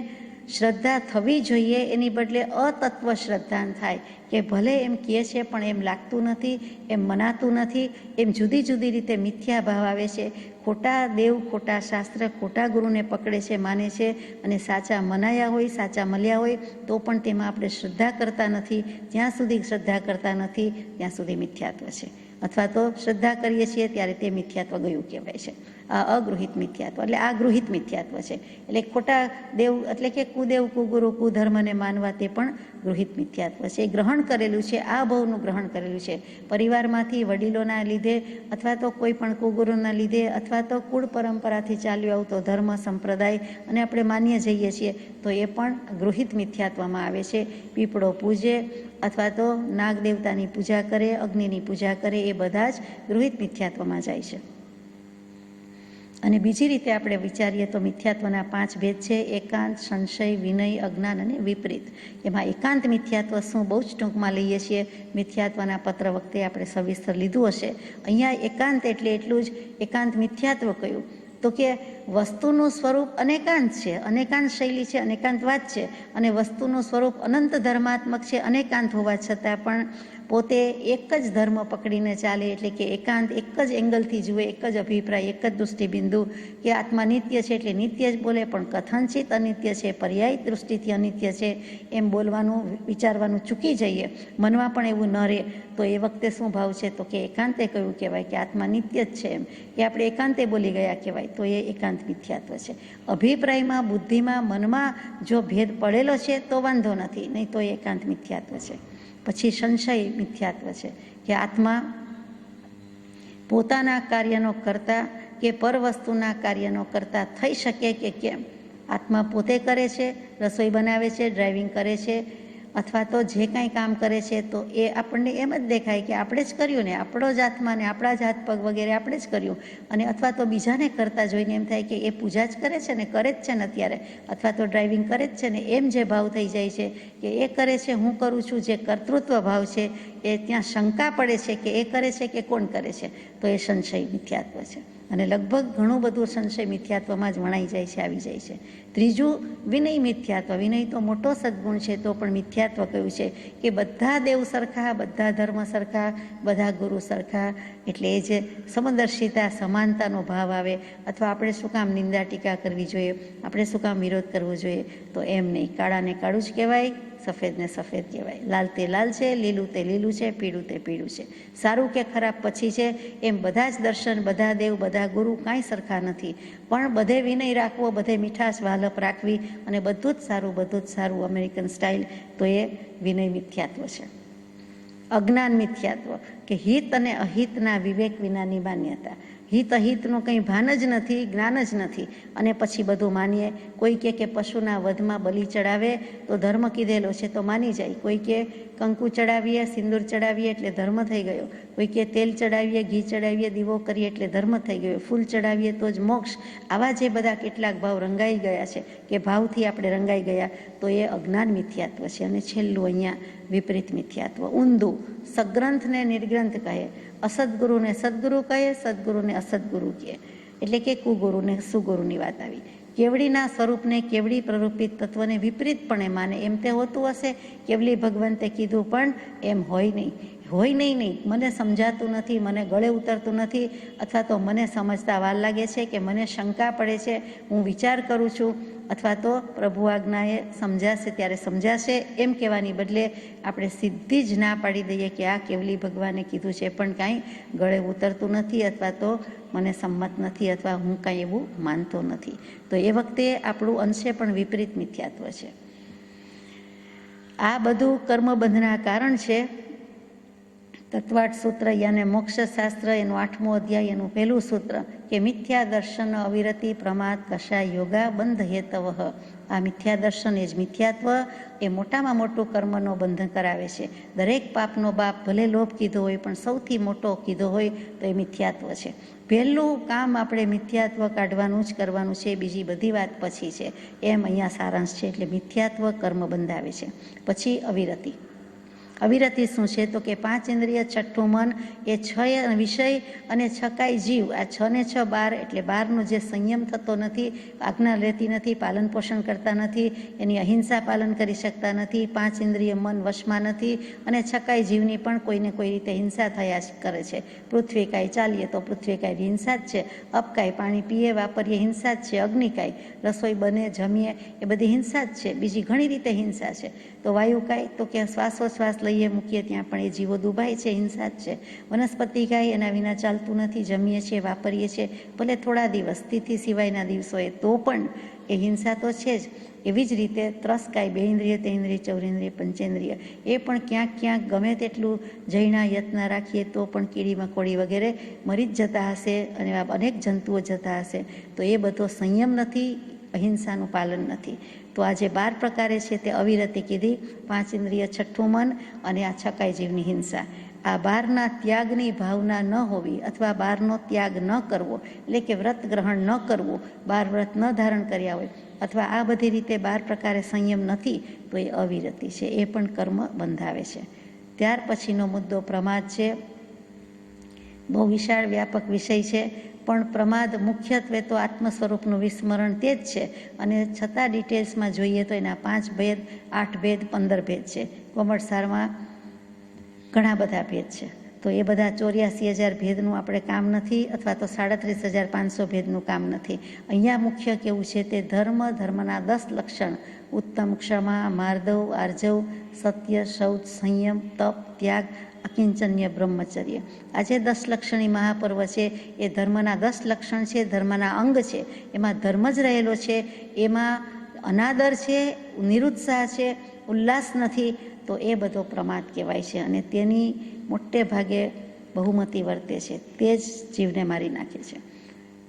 શ્રદ્ધા થવી જોઈએ, એની બદલે અતત્વ શ્રદ્ધાન થાય કે ભલે એમ કહે છે પણ એમ લાગતું નથી, એમ મનાતું નથી, એમ જુદી જુદી રીતે મિથ્યા ભાવ આવે છે. ખોટા દેવ, ખોટા શાસ્ત્ર, ખોટા ગુરુને પકડે છે, માને છે, અને સાચા મનાયા હોય, સાચા મળ્યા હોય તો પણ તેમાં આપણે શ્રદ્ધા કરતા નથી. જ્યાં સુધી શ્રદ્ધા કરતા નથી ત્યાં સુધી મિથ્યાત્વ છે, અથવા તો શ્રદ્ધા કરીએ છીએ ત્યારે તે મિથ્યાત્વ ગયું કહેવાય છે. આ અગૃહિત મિથ્યાત્વ, એટલે આ ગૃહિત મિથ્યાત્વ છે. એટલે ખોટા દેવ એટલે કે કુદેવ, કુગુરુ, કુધર્મને માનવા તે પણ ગૃહિત મિથ્યાત્વ છે. એ ગ્રહણ કરેલું છે, આ ભાવનું ગ્રહણ કરેલું છે. પરિવારમાંથી, વડીલોના લીધે, અથવા તો કોઈ પણ કુગુરુના લીધે, અથવા તો કુળ પરંપરાથી ચાલ્યો આવતો ધર્મ સંપ્રદાય અને આપણે માનીએ જઈએ છીએ તો એ પણ ગૃહિત મિથ્યાત્વમાં આવે છે. પીપળો પૂજે અથવા તો નાગ દેવતાની પૂજા કરે, અગ્નિની પૂજા કરે, એ બધા જ ગૃહિત મિથ્યાત્વમાં જાય છે. અને બીજી રીતે આપણે વિચારીએ તો મિથ્યાત્વના 5 ભેદ છે: એકાંત, સંશય, વિનય, અજ્ઞાન અને વિપરીત. એમાં એકાંત મિથ્યાત્વ શું બહુ જ ટૂંકમાં લઈએ છીએ. મિથ્યાત્વના પત્ર વખતે આપણે સવિસ્તર લીધું હશે. અહીંયા એકાંત એટલે એટલું જ. એકાંત મિથ્યાત્વ કયું તો કે વસ્તુનું સ્વરૂપ અનેકાંત છે, અનેકાંત શૈલી છે, અનેકાંતવાદ છે, અને વસ્તુનું સ્વરૂપ અનંત ધર્માત્મક છે, અનેકાંત હોવા છતાં પણ પોતે એક જ ધર્મ પકડીને ચાલે. એટલે કે એકાંત એક જ એંગલથી જુએ, એક જ અભિપ્રાય, એક જ દૃષ્ટિબિંદુ કે આત્મા નિત્ય છે એટલે નિત્ય જ બોલે, પણ કથનચિત અનિત્ય છે, પર્યાય દૃષ્ટિથી અનિત્ય છે, એમ બોલવાનું, વિચારવાનું ચૂકી જઈએ, મનમાં પણ એવું ન રહે, તો એ વખતે શું ભાવ છે તો કે એકાંતે કયું કહેવાય કે આત્મા નિત્ય જ છે, એમ એ આપણે એકાંતે બોલી ગયા કહેવાય, તો એ એકાંત મિથ્યાત્વ છે. અભિપ્રાયમાં, બુદ્ધિમાં, મનમાં જો ભેદ પડેલો છે તો વાંધો નથી, નહીં તો એ એકાંત મિથ્યાત્વ છે. પછી સંશય મિથ્યાત્વ છે કે આત્મા પોતાના કાર્યનો કરતા કે પર વસ્તુના કાર્યનો કરતા થઈ શકે કે કેમ. આત્મા પોતે કરે છે, રસોઈ બનાવે છે, ડ્રાઇવિંગ કરે છે, અથવા તો જે કાંઈ કામ કરે છે તો એ આપણને એમ જ દેખાય કે આપણે જ કર્યું ને, આપણો જ આત્મા ને આપણા જ હાથ પગ વગેરે આપણે જ કર્યું. અને અથવા તો બીજાને કરતા જોઈને એમ થાય કે એ પૂજા જ કરે છે ને, કરે જ છે ને અત્યારે, અથવા તો ડ્રાઇવિંગ કરે જ છે ને, એમ જે ભાવ થઈ જાય છે કે એ કરે છે, હું કરું છું, જે કર્તૃત્વ ભાવ છે એ ત્યાં શંકા પડે છે કે એ કરે છે કે કોણ કરે છે, તો એ સંશય મિથ્યાત્વ છે. અને લગભગ ઘણું બધું સંશય મિથ્યાત્વમાં જ વણાઈ જાય છે, આવી જાય છે. ત્રીજું વિનય મિથ્યાત્વ. વિનય તો મોટો સદ્ગુણ છે, તો પણ મિથ્યાત્વ કહ્યું છે કે બધા દેવ સરખા, બધા ધર્મ સરખા, બધા ગુરુ સરખા. એટલે એ જે સમદર્શિતા, સમાનતાનો ભાવ આવે, અથવા આપણે શું કામ નિંદા ટીકા કરવી જોઈએ, આપણે શું કામ વિરોધ કરવો જોઈએ, તો એમ નહીં. કાળાને કાળું જ કહેવાય, સફેદને સફેદ કહેવાય, લાલ તે લાલ છે, લીલું તે લીલું છે, પીળું તે પીળું છે. સારું કે ખરાબ પછી છે. એમ બધા જ દર્શન, બધા દેવ, બધા ગુરુ કાંઈ સરખા નથી. પણ બધે વિનય રાખવો, બધે મીઠાશ વાલપ રાખવી, અને બધું જ સારું, બધું જ સારું અમેરિકન સ્ટાઇલ, તો એ વિનય મિથ્યાત્વ છે. અજ્ઞાન મિથ્યાત્વ કે હિત અને અહિતના વિવેક વિનાની માન્યતા. હિત અહિતનું કંઈ ભાન જ નથી, જ્ઞાન જ નથી, અને પછી બધું માનીએ. કોઈ કે પશુના વધમાં બલિ ચડાવે તો ધર્મ કીધેલો છે તો માની જાય. કોઈ કે કંકુ ચડાવીએ, સિંદૂર ચડાવીએ એટલે ધર્મ થઈ ગયો. કોઈ કે તેલ ચડાવીએ, ઘી ચડાવીએ, દીવો કરીએ એટલે ધર્મ થઈ ગયો. ફૂલ ચડાવીએ તો જ મોક્ષ. આવા જે બધા કેટલાક ભાવ રંગાઈ ગયા છે, કે ભાવથી આપણે રંગાઈ ગયા, તો એ અજ્ઞાન મિથ્યાત્વ છે. અને છેલ્લું અહીંયા વિપરીત મિથ્યાત્વ, ઊંધું. સગ્રંથને નિર્ગ્રંથ કહે, અસદગુરુને સદગુરુ કહે, સદગુરુને અસદગુરુ કહે. એટલે કે કુગુરુને સુગુરુની વાત આવી. કેવડીના સ્વરૂપને, કેવડી પ્રરૂપિત તત્વને વિપરીતપણે માને. એમ તે હોતું હશે, કેવલી ભગવંતે કીધું, પણ એમ હોય નહીં. હોય નહીં, મને સમજાતું નથી, મને ગળે ઉતરતું નથી, અથવા તો મને સમજતા વાર લાગે છે, કે મને શંકા પડે છે, હું વિચાર કરું છું, અથવા તો પ્રભુ આજ્ઞાએ સમજાશે ત્યારે સમજાશે, એમ કહેવાની બદલે આપણે સીધી જ ના પાડી દઈએ કે આ કેવલી ભગવાને કીધું છે, પણ કાંઈ ગળે ઉતરતું નથી, અથવા તો મને સંમત નથી, અથવા હું કાંઈ એવું માનતો નથી. તો એ વખતે આપણું અંશે પણ વિપરીત મિથ્યાત્વ છે. આ બધું કર્મબંધના કારણ છે. તત્વાર્થ સૂત્ર યાને મોક્ષશાસ્ત્ર, એનું 8મો અધ્યાય, એનું 1લું સૂત્ર કે મિથ્યા દર્શન અવિરતિ પ્રમાદ કષાય યોગા બંધ હેતવ. આ મિથ્યા દર્શન એ જ મિથ્યાત્વ, એ મોટામાં મોટું કર્મનો બંધન કરાવે છે. દરેક પાપનો બાપ ભલે લોભ કીધો હોય, પણ સૌથી મોટો કીધો હોય તો એ મિથ્યાત્વ છે. પહેલું કામ આપણે મિથ્યાત્વ કાઢવાનું જ કરવાનું છે, બીજી બધી વાત પછી છે, એમ અહીંયા સારાંશ છે. એટલે મિથ્યાત્વ કર્મ બંધાવે છે. પછી અવિરતિ. અવિરતિ શું છે? તો કે 5 ઇન્દ્રિય, 6ઠું મન, એ 6 વિષય અને 6 જીવ. આ 6 ને 6 12, એટલે 12નો જે સંયમ થતો નથી, આજ્ઞા લેતી નથી, પાલન પોષણ કરતા નથી, એની અહિંસા પાલન કરી શકતા નથી, 5 ઇન્દ્રિય મન વશમાં નથી, અને 6 જીવની પણ કોઈને કોઈ રીતે હિંસા થયા જ કરે છે. પૃથ્વીકાય ચાલીએ તો પૃથ્વીકાય હિંસા જ છે, અપકાય પાણી પીએ વાપરીએ હિંસા જ છે, અગ્નિકાય રસોઈ બને જમીએ એ બધી હિંસા જ છે, બીજી ઘણી રીતે હિંસા છે. તો વાયુકાય તો કે શ્વાસોશ્વાસ લઈએ મૂકીએ ત્યાં પણ એ જીવો દુભાય છે, હિંસા જ છે. વનસ્પતિકાય એના વિના ચાલતું નથી, જમીએ છીએ, વાપરીએ છીએ, ભલે થોડા દિવસ, તિથિ સિવાયના દિવસોએ, તો પણ એ હિંસા તો છે જ. એવી જ રીતે ત્રસકાય, 2 ઇન્દ્રિય, 3 ઇન્દ્રિય, 4 ઇન્દ્રિય, પંચેન્દ્રિય, એ પણ ક્યાંક ક્યાંક ગમે તેટલું જૈના યત્ન રાખીએ તો પણ કીડી મકોડી વગેરે મરી જ જતા હશે, અને અનેક જંતુઓ જતા હશે. તો એ બધો સંયમ નથી, અહિંસાનું પાલન નથી. તો આ જે 12 પ્રકારે છે તે અવિરતિ કીધી. 5 ઇન્દ્રિય, 6ઠું મન, અને આ 6 જીવની હિંસા. આ 12ના ત્યાગની ભાવના ન હોવી, અથવા 12નો ત્યાગ ન કરવો, એટલે કે વ્રત ગ્રહણ ન કરવું, 12 વ્રત ન ધારણ કર્યા હોય, અથવા આ બધી રીતે 12 પ્રકારે સંયમ નથી, તો એ અવિરતિ છે, એ પણ કર્મ બંધાવે છે. ત્યાર પછીનો મુદ્દો પ્રમાદ છે. બહુ વિશાળ વ્યાપક વિષય છે, પણ પ્રમાદ મુખ્યત્વે તો આત્મ સ્વરૂપનું વિસ્મરણ તે જ છે. અને છતાં ડિટેલ્સમાં જોઈએ તો એના 5 ભેદ, 8 ભેદ, 15 ભેદ છે. કોમળસારમાં ઘણા બધા ભેદ છે. તો એ બધા 84,000 ભેદનું આપણે કામ નથી, અથવા તો 37,500 ભેદનું કામ નથી. અહીંયા મુખ્ય કેવું છે તે ધર્મના 10 લક્ષણ: ઉત્તમ, ક્ષમા, માર્દવ, આર્જવ, સત્ય, શૌચ, સંયમ, તપ, ત્યાગ, અકિંચન્ય, બ્રહ્મચર્ય. આ જે 10 લક્ષણી મહાપર્વ છે એ ધર્મના 10 લક્ષણ છે, ધર્મના અંગ છે. એમાં ધર્મ જ રહેલો છે, એમાં અનાદર છે, નિરુત્સાહ છે, ઉલ્લાસ નથી. તો એ બધો પ્રમાદ કહેવાય છે, અને તેની મોટે ભાગે બહુમતી વર્તે છે. તે જ જીવને મારી નાખે છે.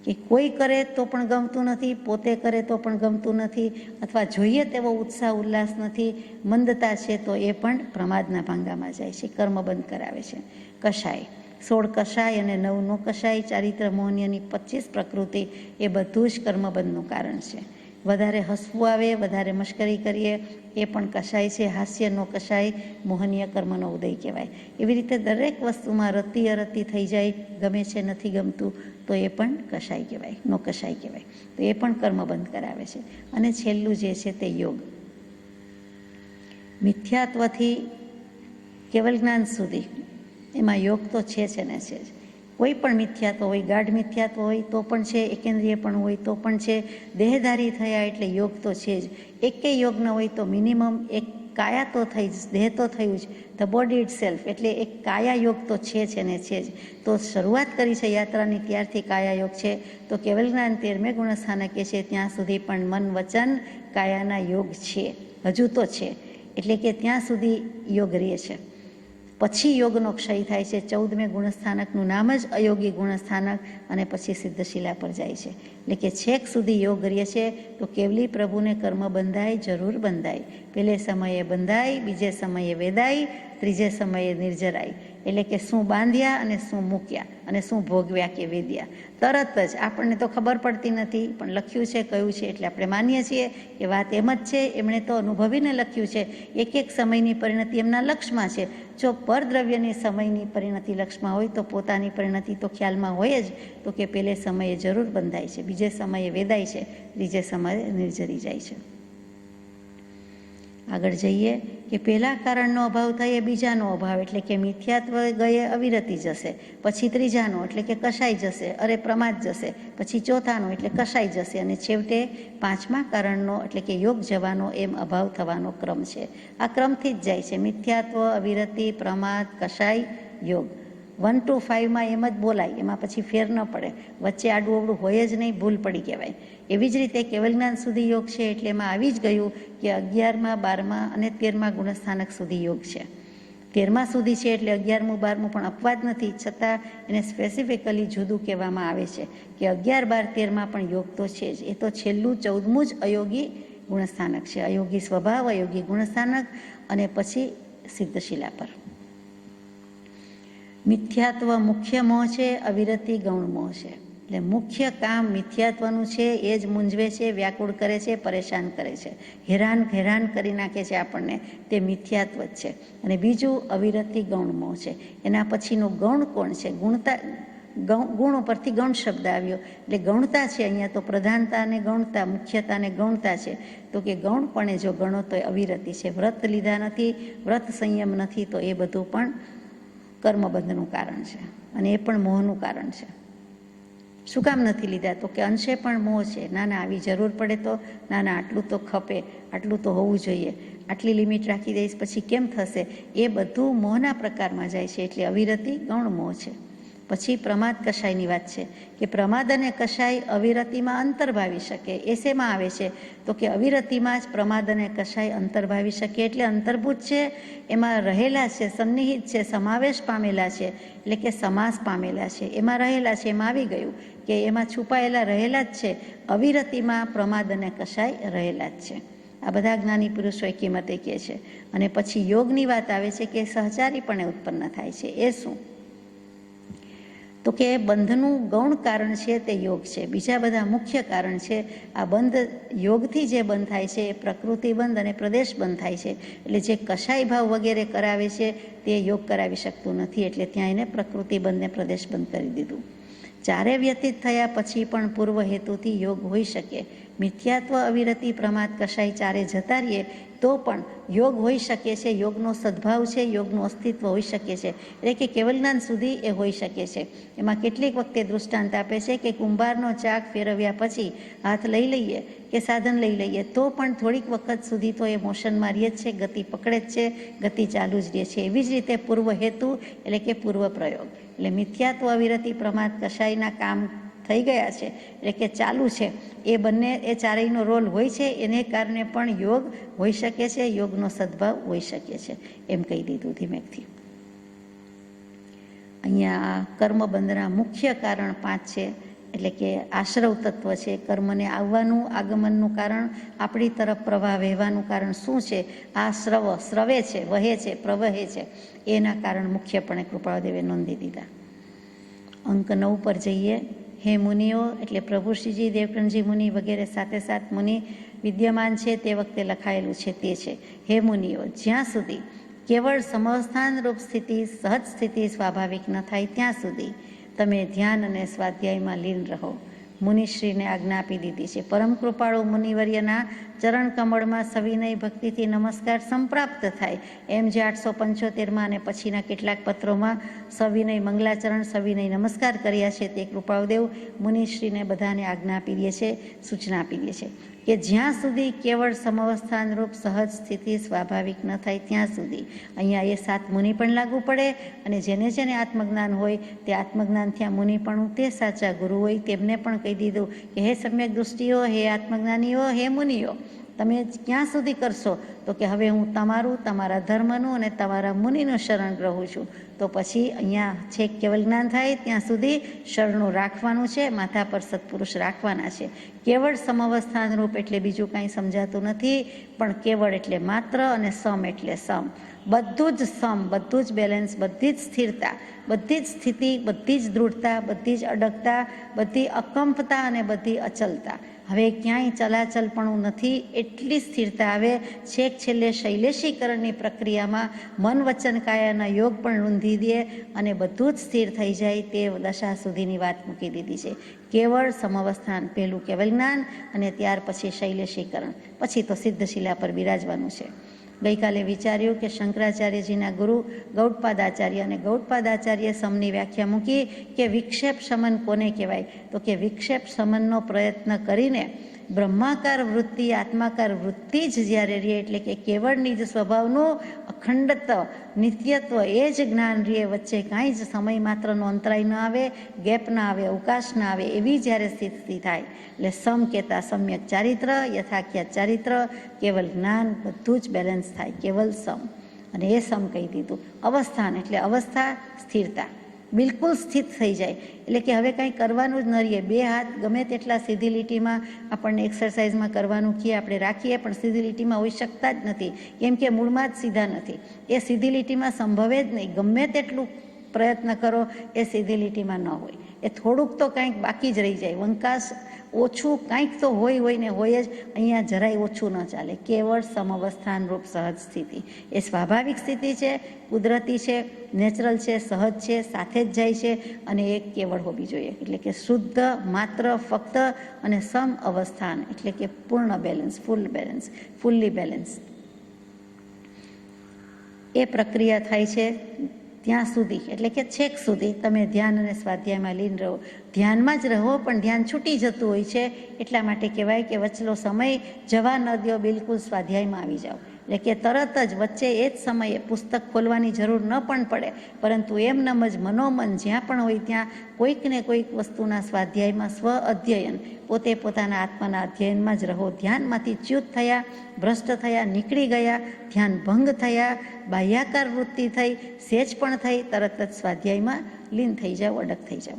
કે કોઈ કરે તો પણ ગમતું નથી, પોતે કરે તો પણ ગમતું નથી, અથવા જોઈએ તેવો ઉત્સાહ ઉલ્લાસ નથી, મંદતા છે, તો એ પણ પ્રમાદના ભાંગામાં જાય છે, કર્મબંધ કરાવે છે. કષાય, 16 કષાય અને 9નો કષાય, ચારિત્ર મોહન્યની 25 પ્રકૃતિ, એ બધું જ કર્મબંધનું કારણ છે. વધારે હસવું આવે, વધારે મશ્કરી કરીએ એ પણ કશાય છે. હાસ્યનો કશાય મોહનીય કર્મનો ઉદય કહેવાય. એવી રીતે દરેક વસ્તુમાં રતિ અરતિ થઈ જાય, ગમે છે નથી ગમતું તો એ પણ કશાય કહેવાય, નો કશાય કહેવાય. તો એ પણ કર્મ બંધ કરાવે છે. અને છેલ્લું જે છે તે યોગ. મિથ્યાત્વથી કેવલ જ્ઞાન સુધી એમાં યોગ તો છે ને છે જ. કોઈ પણ મિથ્યાત્વ હોય, ગાઢ મિથ્યાત્વ હોય તો પણ છે, એકેન્દ્રિય પણ હોય તો પણ છે, દેહધારી થયા એટલે યોગ તો છે જ. એકેય યોગ ન હોય તો મિનિમમ એક કાયા તો થઈ જ, દેહ તો થયું જ, ધ બોડી ઇટ સેલ્ફ, એટલે એક કાયા યોગ તો છે ને છે જ. તો શરૂઆત કરી છે યાત્રાની ત્યારથી કાયા યોગ છે. તો કેવલ જ્ઞાન 13મે ગુણસ્થાનકે છે ત્યાં સુધી પણ મન વચન કાયાના યોગ છે, હજુ તો છે. એટલે કે ત્યાં સુધી યોગ રહે છે. પછી યોગનો ક્ષય થાય છે. 14મે ગુણસ્થાનકનું નામ જ અયોગી ગુણસ્થાનક, અને પછી સિદ્ધશિલા પર જાય છે. એટલે કે છેક સુધી યોગ રહે છે. તો કેવલી પ્રભુને કર્મ બંધાય, જરૂર બંધાય. પહેલે સમયે બંધાય, બીજે સમયે વેદાય, ત્રીજે સમયે નિર્જરાય. એટલે કે શું બાંધ્યા અને શું મૂક્યા અને શું ભોગવ્યા કે વેદ્યા. તરત જ આપણને તો ખબર પડતી નથી, પણ લખ્યું છે, કયું છે એટલે આપણે માનીએ છીએ કે વાત એમ જ છે. એમણે તો અનુભવીને લખ્યું છે. એક એક સમયની પરિણતિ એમના લક્ષમાં છે. જો પરદ્રવ્યની સમયની પરિણતિ લક્ષમાં હોય તો પોતાની પરિણતિ તો ખ્યાલમાં હોય જ. તો કે પહેલે સમયે જરૂર બંધાય છે, બીજે સમયે વેદાય છે, ત્રીજે સમયે નિર્જરી જાય છે. આગળ જઈએ કે પહેલા કારણનો અભાવ થાય એ બીજાનો અભાવ, એટલે કે મિથ્યાત્વ ગયે અવિરતિ જશે, પછી ત્રીજાનો એટલે કે કશાય જશે, અરે પ્રમાદ જશે, પછી ચોથાનો એટલે કશાય જશે, અને છેવટે પાંચમા કારણનો એટલે કે યોગ જવાનો એમ અભાવ થવાનો ક્રમ છે. આ ક્રમથી જ જાય છે. મિથ્યાત્વ, અવિરતિ, પ્રમાદ, કશાય, યોગ. 1 to 5માં એમ જ બોલાય, એમાં પછી ફેર ન પડે. વચ્ચે આડું અવડું હોય જ નહીં, ભૂલ પડી કહેવાય. એવી જ રીતે કેવલ જ્ઞાન સુધી યોગ છે એટલે એમાં આવી જ ગયું કે 11મા, 12મા અને 13મા ગુણસ્થાનક સુધી યોગ છે. 13મા સુધી છે એટલે 11મું, 12મું પણ અપવાદ નથી, છતાં એને સ્પેસિફિકલી જુદું કહેવામાં આવે છે કે 11, 12, 13માં પણ યોગ તો છે જ. એ તો છેલ્લું 14મું જ અયોગી ગુણસ્થાનક છે. અયોગી સ્વભાવ, અયોગી ગુણસ્થાનક, અને પછી સિદ્ધશિલા પર. મિથ્યાત્વ મુખ્ય મોહ છે, અવિરતિ ગૌણ મોહ છે. એટલે મુખ્ય કામ મિથ્યાત્વનું છે, એ જ મૂંઝવે છે, વ્યાકુળ કરે છે, પરેશાન કરે છે, હેરાન કરી નાખે છે આપણને, તે મિથ્યાત્વ જ છે. અને બીજું અવિરતિ ગૌણ મોહ છે. એના પછીનું ગૌણ કોણ છે? ગુણતા. ગુણ ઉપરથી ગૌણ શબ્દ આવ્યો એટલે ગૌણતા છે. અહીંયા તો પ્રધાનતા અને ગૌણતા, મુખ્યતા અને ગૌણતા છે. તો કે ગૌણપણે જો ગણો તો અવિરતિ છે. વ્રત લીધા નથી, વ્રત સંયમ નથી, તો એ બધું પણ કર્મબંધનું કારણ છે, અને એ પણ મોહનું કારણ છે. શું કામ નથી લીધા? તો કે અંશે પણ મોહ છે. ના આવી જરૂર પડે તો, ના આટલું તો ખપે, આટલું તો હોવું જોઈએ, આટલી લિમિટ રાખી દઈશ પછી કેમ થશે, એ બધું મોહના પ્રકારમાં જાય છે. એટલે અવિરતિ ગૌણ મોહ છે. પછી પ્રમાદ કશાયની વાત છે કે પ્રમાદ અને કશાય અવિરતિમાં અંતર્ભાવી શકે. એ શેમાં આવે છે? તો કે અવિરતિમાં જ પ્રમાદ અને કશાય અંતર્ભાવી શકે. એટલે અંતર્ભૂત છે, એમાં રહેલા છે, સન્નિહિત છે, સમાવેશ પામેલા છે, એટલે કે સમાસ પામેલા છે, એમાં રહેલા છે, એમાં આવી ગયું કે એમાં છુપાયેલા રહેલા જ છે. અવિરતિમાં પ્રમાદ અને કશાય રહેલા જ છે. આ બધા જ્ઞાની પુરુષો કિંમતે કહે છે. અને પછી યોગની વાત આવે છે કે સહચારીપણે ઉત્પન્ન થાય છે. એ શું? તો કે બંધનું ગૌણ કારણ છે તે યોગ છે. બીજા બધા મુખ્ય કારણ છે. આ બંધ યોગથી જે બંધ થાય છે એ પ્રકૃતિ બંધ અને પ્રદેશ બંધ થાય છે. એટલે જે કશાય ભાવ વગેરે કરાવે છે તે યોગ કરાવી શકતું નથી. એટલે ત્યાં એને પ્રકૃતિ બંધ ને પ્રદેશ બંધ કરી દીધું. ચારે વ્યતીત થયા પછી પણ પૂર્વ હેતુથી યોગ હોઈ શકે. મિથ્યાત્વ, અવિરતિ, પ્રમાદ, કશાય ચારે જતા રહીએ તો પણ યોગ હોઈ શકે છે. યોગનો સદભાવ છે, યોગનું અસ્તિત્વ હોઈ શકે છે. એટલે કે કેવલ જ્ઞાન સુધી એ હોઈ શકે છે. એમાં કેટલીક વખતે દૃષ્ટાંત આપે છે કે કુંભારનો ચાક ફેરવ્યા પછી હાથ લઈ લઈએ કે સાધન લઈ લઈએ તો પણ થોડીક વખત સુધી તો એ મોશનમાં રહે જ છે, ગતિ પકડે જ છે, ગતિ ચાલુ જ રહે છે. એવી જ રીતે પૂર્વ હેતુ એટલે કે પૂર્વ પ્રયોગ. એટલે મિથ્યાત્વ, અવિરતિ, પ્રમાદ, કશાયના કામ થઈ ગયા છે એટલે કે ચાલુ છે. એ બંને, એ ચારેયનો રોલ હોય છે. એને કારણે પણ યોગ હોઈ શકે છે, યોગનો સદભાવ હોઈ શકે છે. એમ કહી દીધું ધીમેકથી. અહીંયા કર્મબંધના મુખ્ય કારણ 5 છે. એટલે કે આશ્રવ તત્વ છે. કર્મને આવવાનું, આગમનનું કારણ, આપણી તરફ પ્રવાહ વહેવાનું કારણ શું છે? આ સ્રવે છે, વહે છે, પ્રવહે છે. એના કારણ મુખ્યપણે કૃપાળદેવે નોંધી દીધા. અંક 9 પર જઈએ. હે મુનિઓ એટલે પ્રભુ શ્રીજી, દેવકંડજી મુનિ વગેરે સાથે સાથ મુનિ વિદ્યમાન છે તે વખતે લખાયેલું છે તે છે. હે મુનિઓ, જ્યાં સુધી કેવળ સમવસ્થાન રૂપ સ્થિતિ, સહજ સ્થિતિ સ્વાભાવિક ન થાય ત્યાં સુધી તમે ધ્યાન અને સ્વાધ્યાયમાં લીન રહો. મુનિશ્રીને આજ્ઞા આપી દીધી છે. પરમ કૃપાળુ મુનિવર્યના ચરણ કમળમાં સવિનય ભક્તિથી નમસ્કાર સંપ્રાપ્ત થાય એમ જે 875માં અને પછીના કેટલાક પત્રોમાં સવિનય મંગલાચરણ, સવિનય નમસ્કાર કર્યા છે તે કૃપાળુદેવ મુનિશ્રીને બધાને આજ્ઞા આપી દે છે, સૂચના આપી દે છે કે જ્યાં સુધી કેવળ સમવસ્થાન રૂપ સહજ સ્થિતિ સ્વાભાવિક ન થાય ત્યાં સુધી, અહીંયા એ 7 મુનિ પણ લાગુ પડે અને જેને જેને આત્મજ્ઞાન હોય તે આત્મજ્ઞાન થયા મુનિપણું તે સાચા ગુરુ હોય તેમને પણ કહી દીધું કે હે સમ્યક દૃષ્ટિઓ, હે આત્મજ્ઞાનીઓ, હે મુનિઓ, તમે ક્યાં સુધી કરશો? તો કે હવે હું તમારું, તમારા ધર્મનું અને તમારા મુનિનું શરણ રહું છું. તો પછી અહીંયા છેક કેવલ જ્ઞાન થાય ત્યાં સુધી શરણું રાખવાનું છે, માથા પર સત્પુરુષ રાખવાના છે. કેવળ સમવસ્થાન રૂપ એટલે બીજું કાંઈ સમજાતું નથી, પણ કેવળ એટલે માત્ર અને સમ એટલે સમ. બધું જ સમ, બધું જ બેલેન્સ, બધી જ સ્થિરતા, બધી જ સ્થિતિ, બધી જ દૃઢતા, બધી જ અડગતા, બધી અકંપતા અને બધી અચલતા. હવે ક્યાંય ચલાચલપણું નથી, એટલી સ્થિરતા આવે. છેક છેલ્લે શૈલેષીકરણની પ્રક્રિયામાં મન વચન કાયાના યોગ પણ રૂંધી દે અને બધું જ સ્થિર થઈ જાય તે દશા સુધીની વાત મૂકી દીધી છે. કેવળ સમવસ્થાન, પહેલું કેવલ જ્ઞાન અને ત્યાર પછી શૈલેષીકરણ, પછી તો સિદ્ધશિલા પર બિરાજવાનું છે. ગઈકાલે વિચાર્યું કે શંકરાચાર્યજીના ગુરુ ગૌડપાદાચાર્ય અને ગૌડપાદાચાર્ય સમની વ્યાખ્યા મૂકી કે વિક્ષેપ શમન કોને કહેવાય? તો કે વિક્ષેપ શમનનો પ્રયત્ન કરીને બ્રહ્માકાર વૃત્તિ, આત્માકાર વૃત્તિ જ જ્યારે રહે એટલે કે કેવળની જ સ્વભાવનું અખંડત્વ, નિત્યત્વ એ જ જ્ઞાન રહે, વચ્ચે કાંઈ જ સમય માત્રનો અંતરાય ન આવે, ગેપ ના આવે, અવકાશ ના આવે, એવી જ્યારે સ્થિતિ થાય એટલે સમ કહેતા સમ્યક ચારિત્ર, યથાખ્યાત ચારિત્ર, કેવલ જ્ઞાન, બધું જ બેલેન્સ થાય, કેવલ સમ. અને એ સમ કહી દીધું. અવસ્થાન એટલે અવસ્થા, સ્થિરતા, બિલકુલ સ્થિત થઈ જાય એટલે કે હવે કાંઈ કરવાનું જ ન રહીએ. 2 હાથ ગમે તેટલા સીધી લીટીમાં આપણને એક્સરસાઇઝમાં કરવાનું કહીએ આપણે રાખીએ, પણ સીધી લીટીમાં હોઈ શકતા જ નથી, કેમ કે મૂળમાં જ સીધા નથી. એ સીધી લીટીમાં સંભવે જ નહીં. ગમે તેટલું પ્રયત્ન કરો એ સીધી લીટીમાં ન હોય, એ થોડુંક તો કાંઈક બાકી જ રહી જાય, વંકાશ ઓછું કાંઈક તો હોય ને હોય જ. અહીંયા જરાય ઓછું ન ચાલે. કેવળ સમઅવસ્થાન રૂપ સહજ સ્થિતિ એ સ્વાભાવિક સ્થિતિ છે, કુદરતી છે, નેચરલ છે, સહજ છે, સાથે જ જાય છે અને એ કેવળ હોવી જોઈએ. એટલે કે શુદ્ધ, માત્ર, ફક્ત અને સમ અવસ્થાન એટલે કે પૂર્ણ બેલેન્સ, ફૂલ બેલેન્સ, ફુલ્લી બેલેન્સ. એ પ્રક્રિયા થાય છે ત્યાં સુધી એટલે કે છેક સુધી તમે ધ્યાન અને સ્વાધ્યાયમાં લીન રહો. ધ્યાનમાં જ રહો પણ ધ્યાન છૂટી જતું હોય છે, એટલા માટે કહેવાય કે વચલો સમય જવા ન દો, બિલકુલ સ્વાધ્યાયમાં આવી જાઓ. એટલે કે તરત જ વચ્ચે એ જ સમયે પુસ્તક ખોલવાની જરૂર ન પણ પડે, પરંતુ એમનેમ જ મનોમન જ્યાં પણ હોય ત્યાં કોઈક ને કોઈક વસ્તુના સ્વાધ્યાયમાં સ્વ અધ્યયન, પોતે પોતાના આત્માના અધ્યયનમાં જ રહો. ધ્યાનમાંથી ચ્યુત થયા, ભ્રષ્ટ થયા, નીકળી ગયા, ધ્યાન ભંગ થયા, બાહ્યાકાર વૃત્તિ થઈ, સેજ પણ થઈ, તરત જ સ્વાધ્યાયમાં લીન થઈ જાઓ, અડગ થઈ જાઓ.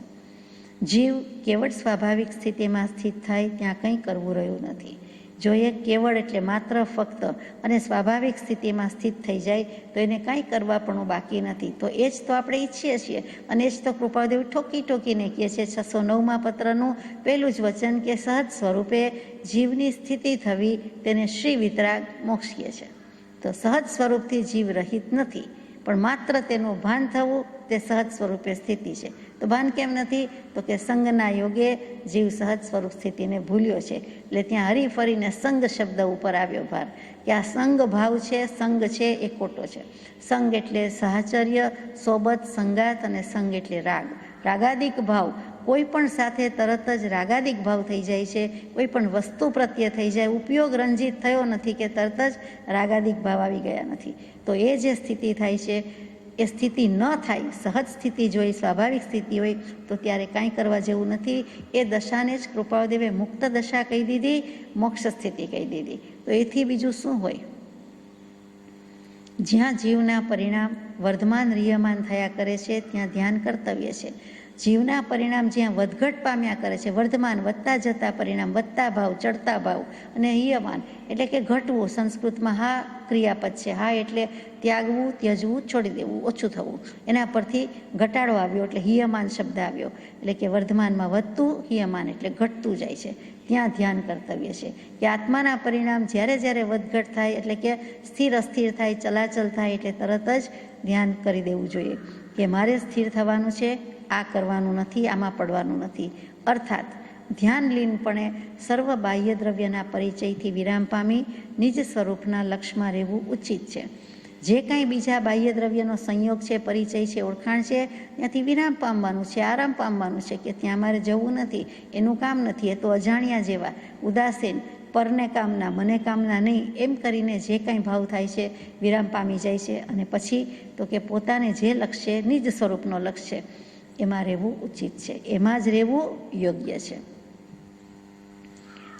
જીવ કેવળ સ્વાભાવિક સ્થિતિમાં સ્થિત થાય ત્યાં કંઈ કરવું રહ્યું નથી. જો એ કેવળ એટલે માત્ર, ફક્ત અને સ્વાભાવિક સ્થિતિમાં સ્થિત થઈ જાય તો એને કાંઈ કરવા પણ બાકી નથી. તો એ જ તો આપણે ઈચ્છીએ છીએ અને એ જ તો કૃપાદેવ ઠોકીને કહે છે 609માં પત્રનું પહેલું જ વચન કે સહજ સ્વરૂપે જીવની સ્થિતિ થવી તેને શ્રી વિતરાગ મોક્ષ કહે છે. તો સહજ સ્વરૂપથી જીવ રહિત નથી, પણ માત્ર તેનું ભાન થવું તે સહજ સ્વરૂપે સ્થિતિ છે. તો ભાન કેમ નથી? તો કે સંગના યોગે જીવ સહજ સ્વરૂપ સ્થિતિને ભૂલ્યો છે. એટલે ત્યાં હરીફરીને સંગ શબ્દ ઉપર આવ્યો ભાર કે આ સંગ ભાવ છે, સંગ છે એ ખોટો છે. સંગ એટલે સાહચર્ય, સોબત, સંગાત અને સંગ એટલે રાગ, રાગાદિક ભાવ. કોઈ પણ સાથે તરત જ રાગાદિક ભાવ થઈ જાય છે, કોઈ પણ વસ્તુ પ્રત્યે થઈ જાય, ઉપયોગ રંજિત થયો નથી કે તરત જ રાગાદિક ભાવ આવી ગયા નથી. તો એ જે સ્થિતિ થાય છે એ સ્થિતિ ન થાય, સહજ સ્થિતિ જોઈ, સ્વાભાવિક સ્થિતિ હોય તો ત્યારે કાંઈ કરવા જેવું નથી. એ દશાને જ કૃપાદેવે મુક્ત દશા કહી દીધી, મોક્ષ સ્થિતિ કહી દીધી. તો એથી બીજું શું હોય? જ્યાં જીવના પરિણામ વર્ધમાન રીયમાન થયા કરે છે ત્યાં ધ્યાન કર્તવ્ય છે. જીવના પરિણામ જ્યાં વધઘટ પામ્યા કરે છે, વર્ધમાન વધતા જતા પરિણામ, વધતા ભાવ, ચડતા ભાવ, અને હિયમાન એટલે કે ઘટવું. સંસ્કૃતમાં હા ક્રિયાપદ છે. હા એટલે ત્યાગવું, ત્યજવું, છોડી દેવું, ઓછું થવું. એના પરથી ઘટાડો આવ્યો એટલે હિયમાન શબ્દ આવ્યો. એટલે કે વર્ધમાનમાં વધતું, હિયમાન એટલે ઘટતું જાય છે. ત્યાં ધ્યાન કર્તવ્ય છે કે આત્માના પરિણામ જ્યારે જ્યારે વધઘટ થાય એટલે કે સ્થિર અસ્થિર થાય, ચલાચલ થાય એટલે તરત જ ધ્યાન કરી દેવું જોઈએ કે મારે સ્થિર થવાનું છે, આ કરવાનું નથી, આમાં પડવાનું નથી. અર્થાત ધ્યાનલીનપણે સર્વ બાહ્ય દ્રવ્યના પરિચયથી વિરામ પામી નિજ સ્વરૂપના લક્ષમાં રહેવું ઉચિત છે. જે કાંઈ બીજા બાહ્ય દ્રવ્યનો સંયોગ છે, પરિચય છે, ઓળખાણ છે, ત્યાંથી વિરામ પામવાનું છે, આરામ પામવાનું છે કે ત્યાં મારે જવું નથી, એનું કામ નથી, એ તો અજાણ્યા જેવા, ઉદાસીન, પરને કામના, મને કામના નહીં, એમ કરીને જે કાંઈ ભાવ થાય છે વિરામ પામી જાય છે. અને પછી તો કે પોતાને જે લક્ષ્ય, નિજ સ્વરૂપનો લક્ષ્ય, એમાં રહેવું ઉચિત છે, એમાં જ રહેવું યોગ્ય છે.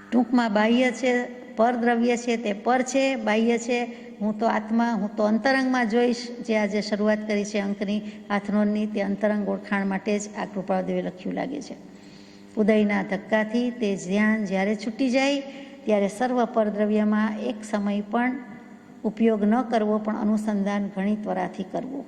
ટૂંકમાં બાહ્ય છે, પરદ્રવ્ય છે તે પર છે, બાહ્ય છે હું તો આત્મા, હું તો અંતરંગમાં જોઈશ. જે આજે શરૂઆત કરી છે અંકની હાથનોંધની, તે અંતરંગ ઓળખાણ માટે જ આ કૃપાળદેવે લખ્યું લાગે છે. ઉદયના ધક્કાથી તે ધ્યાન જ્યારે છૂટી જાય ત્યારે સર્વ પરદ્રવ્યમાં એક સમય પણ ઉપયોગ ન કરવો, પણ અનુસંધાન ઘણી ત્વરાથી કરવું.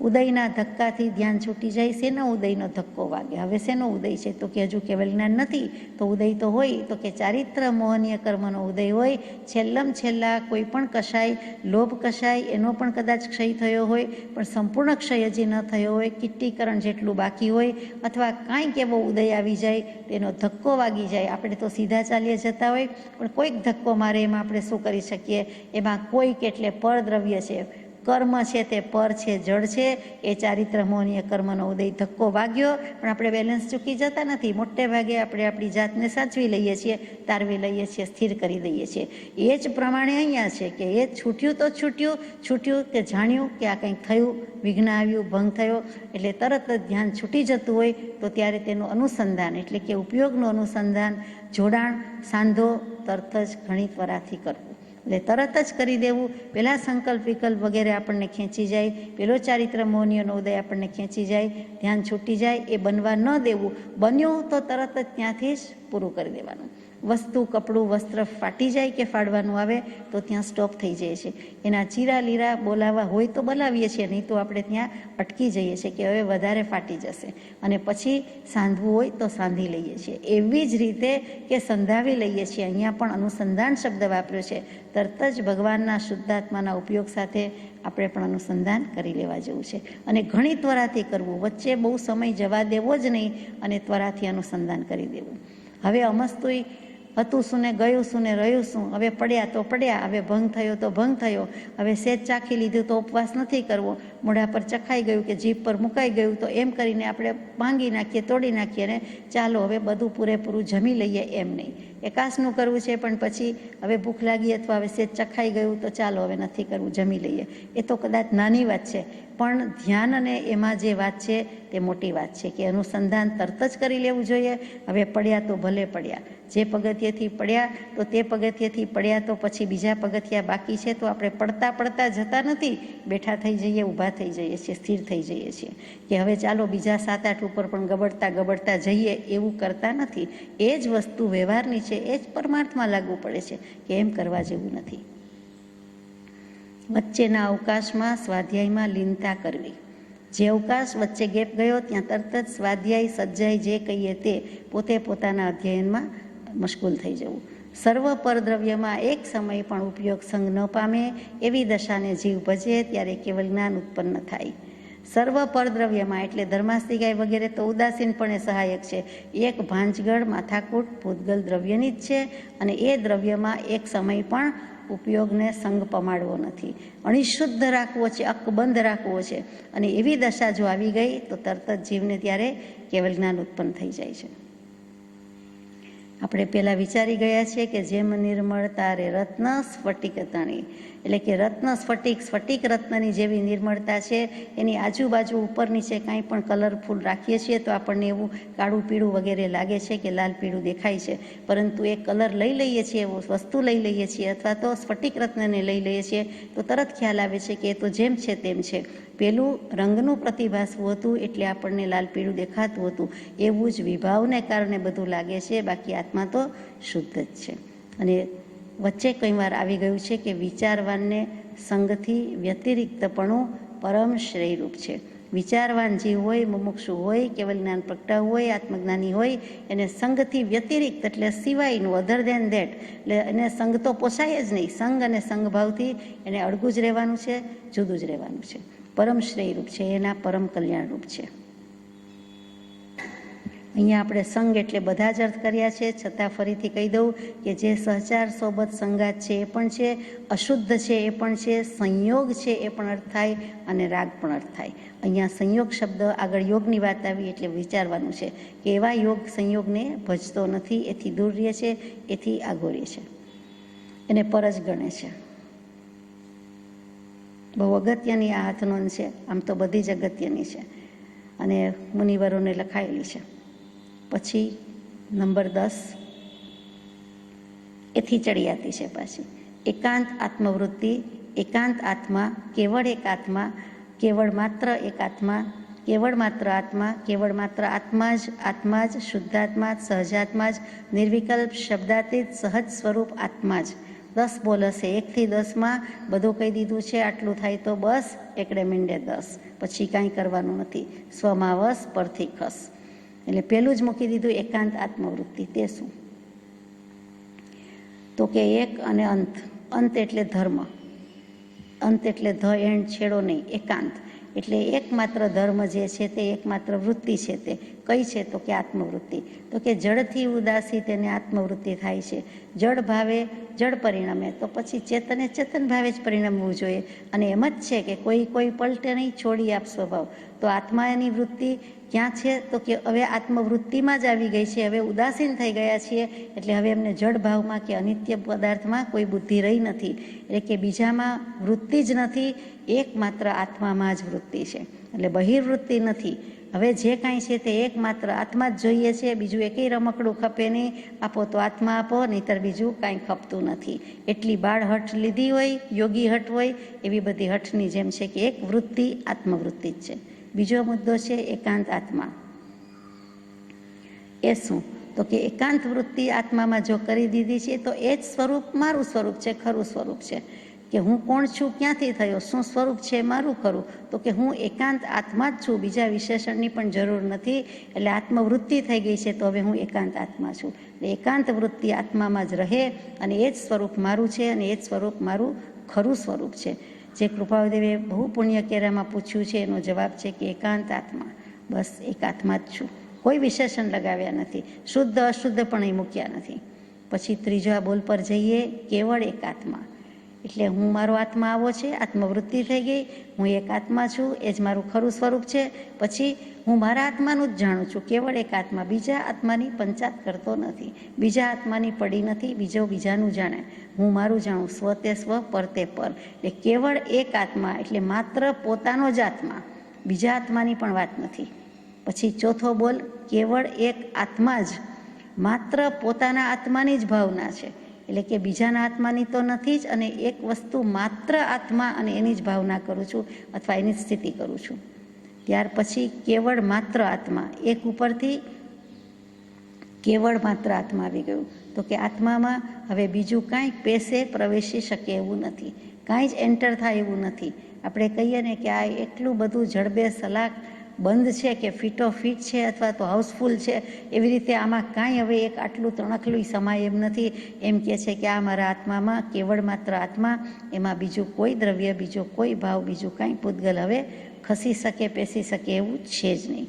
ઉદયના ધક્કાથી ધ્યાન છૂટી જાય. શેનો ઉદયનો ધક્કો વાગે? હવે શેનો ઉદય છે? તો કે હજુ કેવલ જ્ઞાન નથી, તો ઉદય તો હોય તો કે ચારિત્ર મોહનીય કર્મનો ઉદય હોય. છેલ્લા કોઈ પણ કશાય, લોભ કશાય, એનો પણ કદાચ ક્ષય થયો હોય, પણ સંપૂર્ણ ક્ષય હજી ન થયો હોય, કિટ્ટીકરણ જેટલું બાકી હોય, અથવા કાંઈક એવો ઉદય આવી જાય, તેનો ધક્કો વાગી જાય. આપણે તો સીધા ચાલીએ જતા હોય, પણ કોઈક ધક્કો મારે, એમાં આપણે શું કરી શકીએ? એમાં કોઈક એટલે પરદ્રવ્ય છે, કર્મ છે તે પર છે, જળ છે, એ ચારિત્ર મોહનીય કર્મનો ઉદય ધક્કો વાગ્યો, પણ આપણે બેલેન્સ ચૂકી જતા નથી. મોટે ભાગે આપણે આપણી જાતને સાચવી લઈએ છીએ, તારવી લઈએ છીએ, સ્થિર કરી દઈએ છીએ. એ જ પ્રમાણે અહીંયા છે કે એ છૂટ્યું તો છૂટ્યું કે જાણ્યું કે આ કંઈક થયું, વિઘ્ન આવ્યું, ભંગ થયો, એટલે તરત જ ધ્યાન છૂટી જતું હોય તો ત્યારે તેનું અનુસંધાન એટલે કે ઉપયોગનું અનુસંધાન, જોડાણ, સાંધો તરત જ ઘણી ત્વરાથી કરવું. એટલે તરત જ કરી દેવું. પહેલાં સંકલ્પ વિકલ્પ વગેરે આપણને ખેંચી જાય, પેલો ચારિત્ર મોહનીયનો ઉદય આપણને ખેંચી જાય, ધ્યાન છૂટી જાય, એ બનવા ન દેવું. બન્યું તો તરત જ ત્યાંથી જ પૂરું કરી દેવાનું. વસ્તુ, કપડું, વસ્ત્ર ફાટી જાય કે ફાડવાનું આવે તો ત્યાં સ્ટોપ થઈ જાય છે. એના ચીરા લીરા બોલાવવા હોય તો બોલાવીએ છીએ, નહીં તો આપણે ત્યાં અટકી જઈએ છીએ કે હવે વધારે ફાટી જશે, અને પછી સાંધવું હોય તો સાંધી લઈએ છીએ. એવી જ રીતે કે સંધાવી લઈએ છીએ. અહીંયા પણ અનુસંધાન શબ્દ વાપર્યો છે. તરત જ ભગવાનના શુદ્ધાત્માના ઉપયોગ સાથે આપણે પણ અનુસંધાન કરી લેવા જેવું છે, અને ઘણી ત્વરાથી કરવું. વચ્ચે બહુ સમય જવા દેવો જ નહીં, અને ત્વરાથી અનુસંધાન કરી દેવું. હવે અમસ્તુય હતું શું ને ગયું શું ને રહ્યું શું, હવે પડ્યા તો પડ્યા, હવે ભંગ થયો તો ભંગ થયો, હવે સેજ ચાખી લીધું તો ઉપવાસ નથી કરવો, મોઢા પર ચખાઈ ગયું કે જીભ પર મુકાઈ ગયું તો એમ કરીને આપણે ભાંગી નાખીએ, તોડી નાખીએ, અને ચાલો હવે બધું પૂરેપૂરું જમી લઈએ, એમ નહીં. એકાસનું કરવું છે, પણ પછી હવે ભૂખ લાગી અથવા હવે સેજ ચખાઈ ગયું તો ચાલો હવે નથી કરવું, જમી લઈએ. એ તો કદાચ નાની વાત છે, પણ ધ્યાન અને એમાં જે વાત છે તે મોટી વાત છે કે અનુસંધાન તરત જ કરી લેવું જોઈએ. હવે પડ્યા તો ભલે પડ્યા, જે પગથિયેથી પડ્યા તો તે પગથિયેથી પડ્યા, તો પછી બીજા પગથિયા બાકી છે તો આપણે પડતા જતા નથી, બેઠા થઈ જઈએ, ઊભા થઈ જઈએ છીએ, સ્થિર થઈ જઈએ છીએ કે હવે ચાલો બીજા 7-8 ઉપર પણ ગબડતા જઈએ, એવું કરતા નથી. એ જ વસ્તુ વ્યવહારની છે, એ જ પરમાર્થમાં લાગુ પડે છે કે એમ કરવા જેવું નથી. વચ્ચેના અવકાશમાં સ્વાધ્યાયમાં લીનતા કરવી. જે અવકાશ વચ્ચે ગેપ ગયો ત્યાં તરત જ સ્વાધ્યાય, સજ્જાય જે કહીએ તે પોતે પોતાના અધ્યયનમાં મશગુલ થઈ જવું. સર્વ પરદ્રવ્યમાં એક સમય પણ ઉપયોગ સંગ ન પામે એવી દશાને જીવ ભજે ત્યારે કેવલ જ્ઞાન ઉત્પન્ન થાય. સર્વ પરદ્રવ્યમાં એટલે ધર્માસ્તિકાય વગેરે તો ઉદાસીનપણે સહાયક છે. એક ભાંજગળ, માથાકૂટ, ભૂતગલ દ્રવ્યની જ છે, અને એ દ્રવ્યમાં એક સમય પણ ઉપયોગને સંગ પમાડવો નથી. અણિશુદ્ધ રાખવો છે, અકબંધ રાખવો છે, અને એવી દશા જો આવી ગઈ તો તરત જ જીવને ત્યારે કેવલ જ્ઞાન ઉત્પન્ન થઈ જાય છે. આપણે પહેલાં વિચારી ગયા છે કે જેમ નિર્મળ તારે રત્ન સ્ફટિક તણી, એટલે કે રત્ન સ્ફટિક રત્નની જેવી નિર્મળતા છે. એની આજુબાજુ ઉપર નીચે કાંઈ પણ કલરફુલ રાખીએ છીએ તો આપણને એવું કાળું પીળું વગેરે લાગે છે કે લાલ પીળું દેખાય છે, પરંતુ એ કલર લઈ લઈએ છીએ, વસ્તુ લઈ લઈએ છીએ, અથવા તો સ્ફટિક રત્નને લઈ લઈએ છીએ તો તરત ખ્યાલ આવે છે કે એ તો જેમ છે તેમ છે. પેલું રંગનું પ્રતિભાસવું હતું એટલે આપણને લાલ પીળું દેખાતું હતું, એવું જ વિભાવને કારણે બધું લાગે છે, બાકી આત્મા તો શુદ્ધ જ છે. અને વચ્ચે કંઈ વાર આવી ગયું છે કે વિચારવાનને સંગથી વ્યતિરિક્તપણું પરમ શ્રેયરૂપ છે. વિચારવાન જીવ હોય, મુમુક્ષુ હોય, કેવલ જ્ઞાન પ્રગટાવું હોય, આત્મજ્ઞાની હોય, એને સંગથી વ્યતિરિક્ત એટલે સિવાયનું, અધર દેન દેટ, એટલે એને સંગ તો પોસાય જ નહીં. સંગ અને સંગભાવથી એને અળગું જ રહેવાનું છે, જુદું જ રહેવાનું છે. પરમ શ્રેયરૂપ છે, એના પરમ કલ્યાણરૂપ છે. અહીંયા આપણે સંગ એટલે બધા જ અર્થ કર્યા છે, છતાં ફરીથી કહી દઉં કે જે સહચાર સોબત સંગાત છે એ પણ છે, અશુદ્ધ છે એ પણ છે, સંયોગ છે એ પણ અર્થ થાય અને રાગ પણ અર્થ થાય. અહીંયા સંયોગ શબ્દ આગળ યોગની વાત આવી એટલે વિચારવાનું છે કે એવા યોગ સંયોગને ભજતો નથી, એથી દૂર રહે છે, એથી આગો રહે છે, એને પર જ ગણે છે. બહુ અગત્યની આ હાથનોંધ છે, આમ તો બધી જ અગત્યની છે અને મુનિવરોને લખાયેલી છે. પછી નંબર 10 એથી ચડિયાતી છે પાછી. એકાંત આત્મવૃત્તિ, એકાંત આત્મા, કેવળ એક આત્મા, કેવળ માત્ર એક આત્મા, કેવળ માત્ર આત્મા, કેવળ માત્ર આત્મા જ, શુદ્ધાત્મા જ, સહજાત્મા જ, નિર્વિકલ્પ શબ્દાતીત સહજ સ્વરૂપ આત્મા જ. 10 બોલ હશે, 1 થી 10માં બધું કહી દીધું છે. આટલું થાય તો બસ, એકડે મીંડે 10, પછી કાંઈ કરવાનું નથી. સ્વમાં વસ, પરથી ખસ. એટલે પહેલું જ મૂકી દીધું એકાંત આત્મવૃત્તિ. તે શું? તો કે એક અને અંત. અંત એટલે ધર્મ, અંત એટલે ધ એન્ડ, છેડો નહીં. એકાંત એટલે એકમાત્ર ધર્મ જે છે તે એકમાત્ર વૃત્તિ છે, તે કઈ છે? તો કે આત્મવૃત્તિ. તો કે જડથી ઉદાસી તેને આત્મવૃત્તિ થાય છે. જડ ભાવે જડ પરિણમે તો પછી ચેતને ચેતન ભાવે જ પરિણમવું જોઈએ. અને એમ જ છે કે કોઈ પલટે નહીં, છોડી આપ સ્વભાવ. તો આત્માની વૃત્તિ ક્યાં છે? તો કે હવે આત્મવૃત્તિમાં જ આવી ગઈ છે. હવે ઉદાસીન થઈ ગયા છીએ એટલે હવે એમને જડ ભાવમાં કે અનિત્ય પદાર્થમાં કોઈ બુદ્ધિ રહી નથી. એટલે કે બીજામાં વૃત્તિ જ નથી, એકમાત્ર આત્મામાં જ વૃત્તિ છે. એટલે બહિર્વૃત્તિ નથી. હવે જે કાંઈ છે તે એકમાત્ર આત્મા જ જોઈએ છે, બીજું એકેય રમકડું ખપે નહીં. આપો તો આત્મા આપો, નહીંતર બીજું કાંઈ ખપતું નથી. એટલી બાળ હઠ લીધી હોય, યોગી હઠ હોય, એવી બધી હઠની જેમ છે કે એક વૃત્તિ આત્મવૃત્તિ જ છે. બીજો મુદ્દો છે એકાંત આત્મા. એ શું? તો કે એકાંત વૃત્તિ આત્મામાં જો કરી દીધી છે તો એ જ સ્વરૂપ મારું સ્વરૂપ છે, ખરું સ્વરૂપ છે. કે હું કોણ છું, ક્યાંથી થયો, શું સ્વરૂપ છે મારું ખરું? તો કે હું એકાંત આત્મા જ છું, બીજા વિશેષણની પણ જરૂર નથી. એટલે આત્મવૃત્તિ થઈ ગઈ છે તો હવે હું એકાંત આત્મા છું. એટલે એકાંત વૃત્તિ આત્મામાં જ રહે અને એ જ સ્વરૂપ મારું છે અને એ જ સ્વરૂપ મારું ખરું સ્વરૂપ છે. જે કૃપાળુદેવે બહુ પુણ્ય કેરામાં પૂછ્યું છે એનો જવાબ છે કે એકાંત આત્મા, બસ એક આત્મા જ છું. કોઈ વિશેષણ લગાવ્યા નથી, શુદ્ધ અશુદ્ધ પણ એ મૂક્યા નથી. પછી ત્રીજા બોલ પર જઈએ, કેવળ એક આત્મા. એટલે હું મારો આત્મા આવો છે, આત્મવૃત્તિ થઈ ગઈ, હું એક આત્મા છું, એ જ મારું ખરું સ્વરૂપ છે. પછી હું મારા આત્માનું જ જાણું છું, કેવળ એક આત્મા. બીજા આત્માની પંચાત કરતો નથી, બીજા આત્માની પડી નથી, બીજો બીજાનું જાણે. હું મારું જાણું, સ્વ તે સ્વ, પર તે પર. એટલે કેવળ એક આત્મા એટલે માત્ર પોતાનો જ આત્મા, બીજા આત્માની પણ વાત નથી. પછી ચોથો બોલ, કેવળ એક આત્મા જ, માત્ર પોતાના આત્માની જ ભાવના છે. એટલે કે બીજાના આત્માની તો નથી જ, અને એક વસ્તુ માત્ર આત્મા અને એની જ ભાવના કરું છું અથવા એની જ સ્થિતિ કરું છું. ત્યાર પછી કેવળ માત્ર આત્મા, એક ઉપરથી કેવળ માત્ર આત્મા આવી ગયું. તો કે આત્મામાં હવે બીજું કાંઈ પેસે પ્રવેશી શકે એવું નથી, કાંઈ જ એન્ટર થાય એવું નથી. આપણે કહીએ ને કે આ એટલું બધું જડબે સલાક બંધ છે કે ફીટો ફીટ છે અથવા તો હાઉસફુલ છે, એવી રીતે આમાં કાંઈ હવે એક આટલું તણખલું સમાય એમ નથી. એમ કહે છે કે આ મારા આત્મામાં કેવળ માત્ર આત્મા, એમાં બીજું કોઈ દ્રવ્ય, બીજો કોઈ ભાવ, બીજું કાંઈ પૂતગલ હવે ખસી શકે, પેસી શકે એવું છે જ નહીં.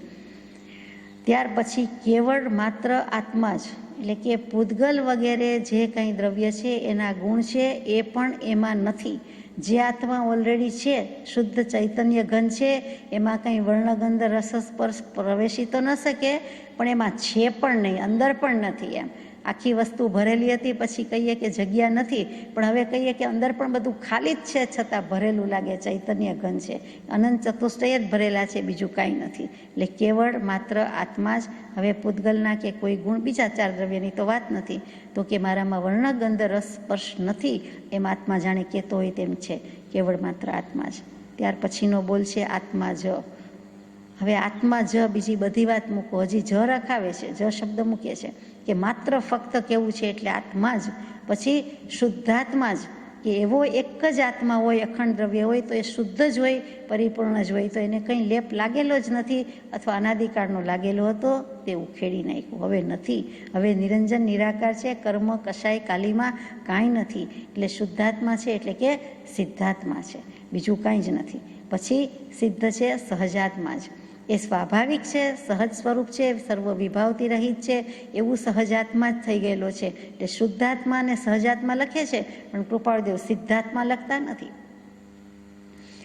ત્યાર પછી કેવળ માત્ર આત્મા જ, એટલે કે પૂતગલ વગેરે જે કંઈ દ્રવ્ય છે એના ગુણ છે એ પણ એમાં નથી. જે આત્મા ઓલરેડી છે, શુદ્ધ ચૈતન્ય ઘન છે, એમાં કંઈ વર્ણગંધ રસ સ્પર્શ પ્રવેશી તો ન શકે, પણ એમાં છે પણ નહીં, અંદર પણ નથી. એમ આખી વસ્તુ ભરેલી હતી, પછી કહીએ કે જગ્યા નથી, પણ હવે કહીએ કે અંદર પણ બધું ખાલી જ છે, છતાં ભરેલું લાગે, ચૈતન્ય ઘન છે. અનંત ચતુષ્ટય જ ભરેલા છે, બીજું કાંઈ નથી. એટલે કેવળ માત્ર આત્મા જ. હવે પૂતગલના કે કોઈ ગુણ, બીજા 4 દ્રવ્યની તો વાત નથી. તો કે મારામાં વર્ણગંધ રસ સ્પર્શ નથી, એમ આત્મા જાણે કહેતો હોય તેમ છે, કેવળ માત્ર આત્મા જ. ત્યાર પછીનો બોલ છે આત્મા જ. હવે આત્મા જ બીજી બધી વાત મૂકો, હજી જ રખાવે છે, જ શબ્દ મૂકીએ છે કે માત્ર ફક્ત કેવું છે એટલે આત્મા જ. પછી શુદ્ધાત્મા જ, કે એવો એક જ આત્મા હોય, અખંડ દ્રવ્ય હોય તો એ શુદ્ધ જ હોય, પરિપૂર્ણ જ હોય, તો એને કંઈ લેપ લાગેલો જ નથી, અથવા અનાદિકાળનો લાગેલો હતો તે ઉખેડી નાખ્યું, હવે નથી. હવે નિરંજન નિરાકાર છે, કર્મ કશાય કાલીમાં કાંઈ નથી. એટલે શુદ્ધાત્મા છે એટલે કે સિદ્ધાત્મા છે, બીજું કાંઈ જ નથી. પછી સિદ્ધ છે સહજાત્મા જ, એ સ્વાભાવિક છે, સહજ સ્વરૂપ છે, સર્વ વિભાવથી રહિત છે, એવું સહજાત્મા જ થઈ ગયેલો છે. એટલે શુદ્ધાત્મા અને સહજાત્મા લખે છે, પણ કૃપાળુદેવ સિદ્ધાત્મા લખતા નથી.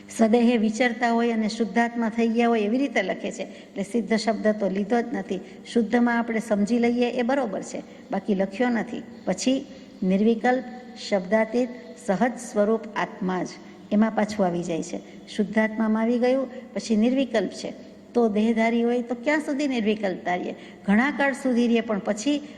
સદેહે વિચરતા હોય અને શુદ્ધાત્મા થઈ ગયા હોય એવી રીતે લખે છે, એટલે સિદ્ધ શબ્દ તો લીધો જ નથી. શુદ્ધમાં આપણે સમજી લઈએ એ બરોબર છે, બાકી લખ્યો નથી. પછી નિર્વિકલ્પ, શબ્દાતીત, સહજ સ્વરૂપ આત્મા જ, એમાં પાછું આવી જાય છે. શુદ્ધાત્મામાં આવી ગયું, પછી નિર્વિકલ્પ છે, તો દેહધારી હોય તો ક્યાં સુધી નિર્વિકલ્પતા રહીએ? ઘણા કાળ સુધી રહીએ, પણ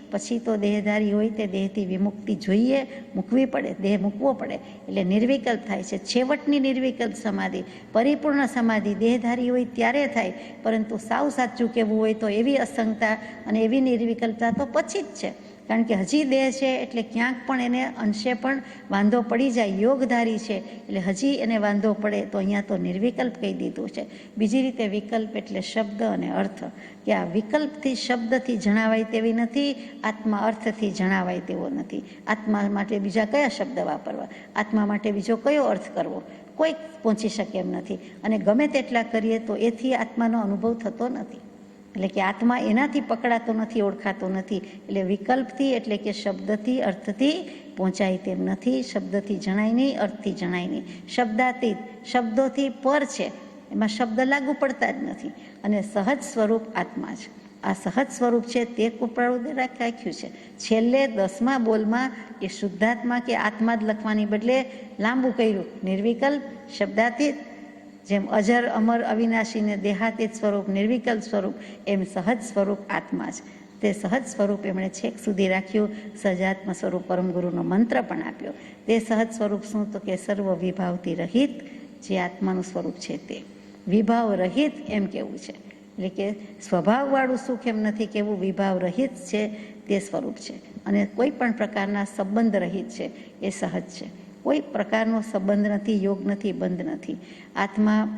પછી તો દેહધારી હોય તે દેહથી વિમુક્તિ જોઈએ, મૂકવી પડે, દેહ મૂકવો પડે, એટલે નિર્વિકલ્પ થાય છે. છેવટની નિર્વિકલ્પ સમાધિ, પરિપૂર્ણ સમાધિ દેહધારી હોય ત્યારે થાય, પરંતુ સાવ સાચું કહેવું હોય તો એવી અસંગતા અને એવી નિર્વિકલ્પતા તો પછી જ છે. કારણ કે હજી દેહ છે એટલે ક્યાંક પણ એને અંશે પણ વાંધો પડી જાય. યોગધારી છે એટલે હજી એને વાંધો પડે, તો અહીંયા તો નિર્વિકલ્પ કહી દીધું છે. બીજી રીતે વિકલ્પ એટલે શબ્દ અને અર્થ, કે આ વિકલ્પથી શબ્દથી જણાવાય તેવી નથી, આત્મા અર્થથી જણાવાય તેવો નથી. આત્મા માટે બીજા કયા શબ્દ વાપરવા, આત્મા માટે બીજો કયો અર્થ કરવો, કોઈ પહોંચી શકે એમ નથી. અને ગમે તેટલા કરીએ તો એથી આત્માનો અનુભવ થતો નથી. એટલે કે આત્મા એનાથી પકડાતો નથી, ઓળખાતો નથી. એટલે વિકલ્પથી એટલે કે શબ્દથી અર્થથી પહોંચાય તેમ નથી, શબ્દથી જણાય નહીં, અર્થથી જણાય નહીં. શબ્દાતીત, શબ્દોથી પર છે, એમાં શબ્દ લાગુ પડતા જ નથી. અને સહજ સ્વરૂપ આત્મા છે. આ સહજ સ્વરૂપ છે તે કૃપાળુદેવે રાખ્યું છે. છેલ્લે 10મા બોલમાં એ શુદ્ધાત્મા કે આત્મા જ લખવાની બદલે લાંબુ કર્યું, નિર્વિકલ્પ, શબ્દાતીત, જેમ અજર અમર અવિનાશીને દેહાતીત સ્વરૂપ, નિર્વિકલ્પ સ્વરૂપ, એમ સહજ સ્વરૂપ આત્મા છે. તે સહજ સ્વરૂપ એમણે છેક સુધી રાખ્યું. સહજાત્મ સ્વરૂપ પરમગુરુનો મંત્ર પણ આપ્યો. તે સહજ સ્વરૂપ શું? તો કે સર્વ વિભાવથી રહિત જે આત્માનું સ્વરૂપ છે તે વિભાવ રહિત એમ કેવું છે. એટલે કે સ્વભાવવાળું સુખ એમ નથી કેવું, વિભાવ રહિત છે તે સ્વરૂપ છે. અને કોઈ પણ પ્રકારના સંબંધ રહિત છે, એ સહજ છે. કોઈ પ્રકારનો સંબંધ નથી, યોગ નથી, બંધ નથી. આત્મા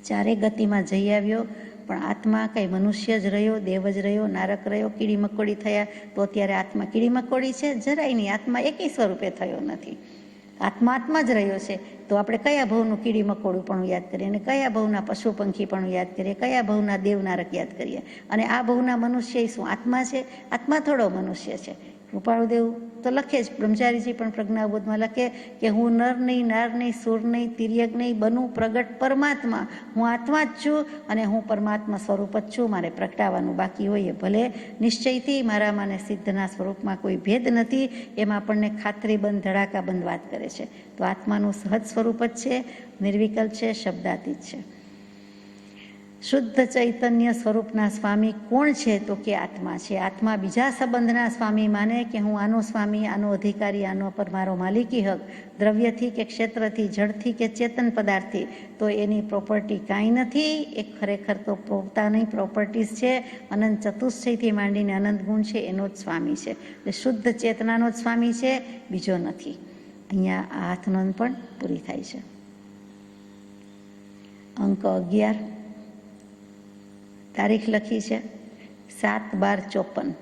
ચારે ગતિમાં જઈ આવ્યો, પણ આત્મા કંઈ મનુષ્ય જ રહ્યો, દેવ જ રહ્યો, નારક રહ્યો, કીડી મકોડી થયા તો અત્યારે આત્મા કીડી મકોડી છે? જરાય નહીં. આત્મા એકેય સ્વરૂપે થયો નથી. આત્મા જ રહ્યો છે. તો આપણે કયા ભવનું કીડી મકોડું પણ યાદ કરીએ, અને કયા ભવના પશુ પંખી પણ યાદ કરીએ, કયા ભવના દેવ નારક યાદ કરીએ, અને આ ભવના મનુષ્ય શું આત્મા છે? આત્મા થોડો મનુષ્ય છે. કૃપાળુદેવ તો લખે જ, બ્રહ્મચારીજી પણ પ્રજ્ઞાબોધમાં લખે કે હું નર નહીં, નાર નહીં, સુર નહીં, તિર્યક નહીં, બનું પ્રગટ પરમાત્મા. હું આત્મા જ છું અને હું પરમાત્મા સ્વરૂપ જ છું. મારે પ્રગટાવવાનું બાકી હોય એ ભલે નિશ્ચયથી, મારામાં ને સિદ્ધના સ્વરૂપમાં કોઈ ભેદ નથી, એમાં આપણને ખાતરીબંધ, ધડાકાબંધ વાત કરે છે. તો આત્માનું સહજ સ્વરૂપ જ છે, નિર્વિકલ્પ છે, શબ્દાતીત છે. શુદ્ધ ચૈતન્ય સ્વરૂપના સ્વામી કોણ છે? તો કે આત્મા છે. આત્મા બીજા સંબંધના સ્વામી માને કે હું આનો સ્વામી, આનો અધિકારી, આનો પર મારો માલિકી હક, દ્રવ્યથી કે ક્ષેત્રથી, જળથી કે ચેતન પદાર્થથી, તો એની પ્રોપર્ટી કાંઈ નથી. એ ખરેખર તો પોતાની પ્રોપર્ટીઝ છે. અનંત ચતુષ્ટયથી માંડીને અનંત ગુણ છે, એનો જ સ્વામી છે. એટલે શુદ્ધ ચેતનાનો જ સ્વામી છે, બીજો નથી. અહીંયા આ હાથનોંધ પણ પૂરી થાય છે. અંક 11, તારીખ લખી છે 7/12/54.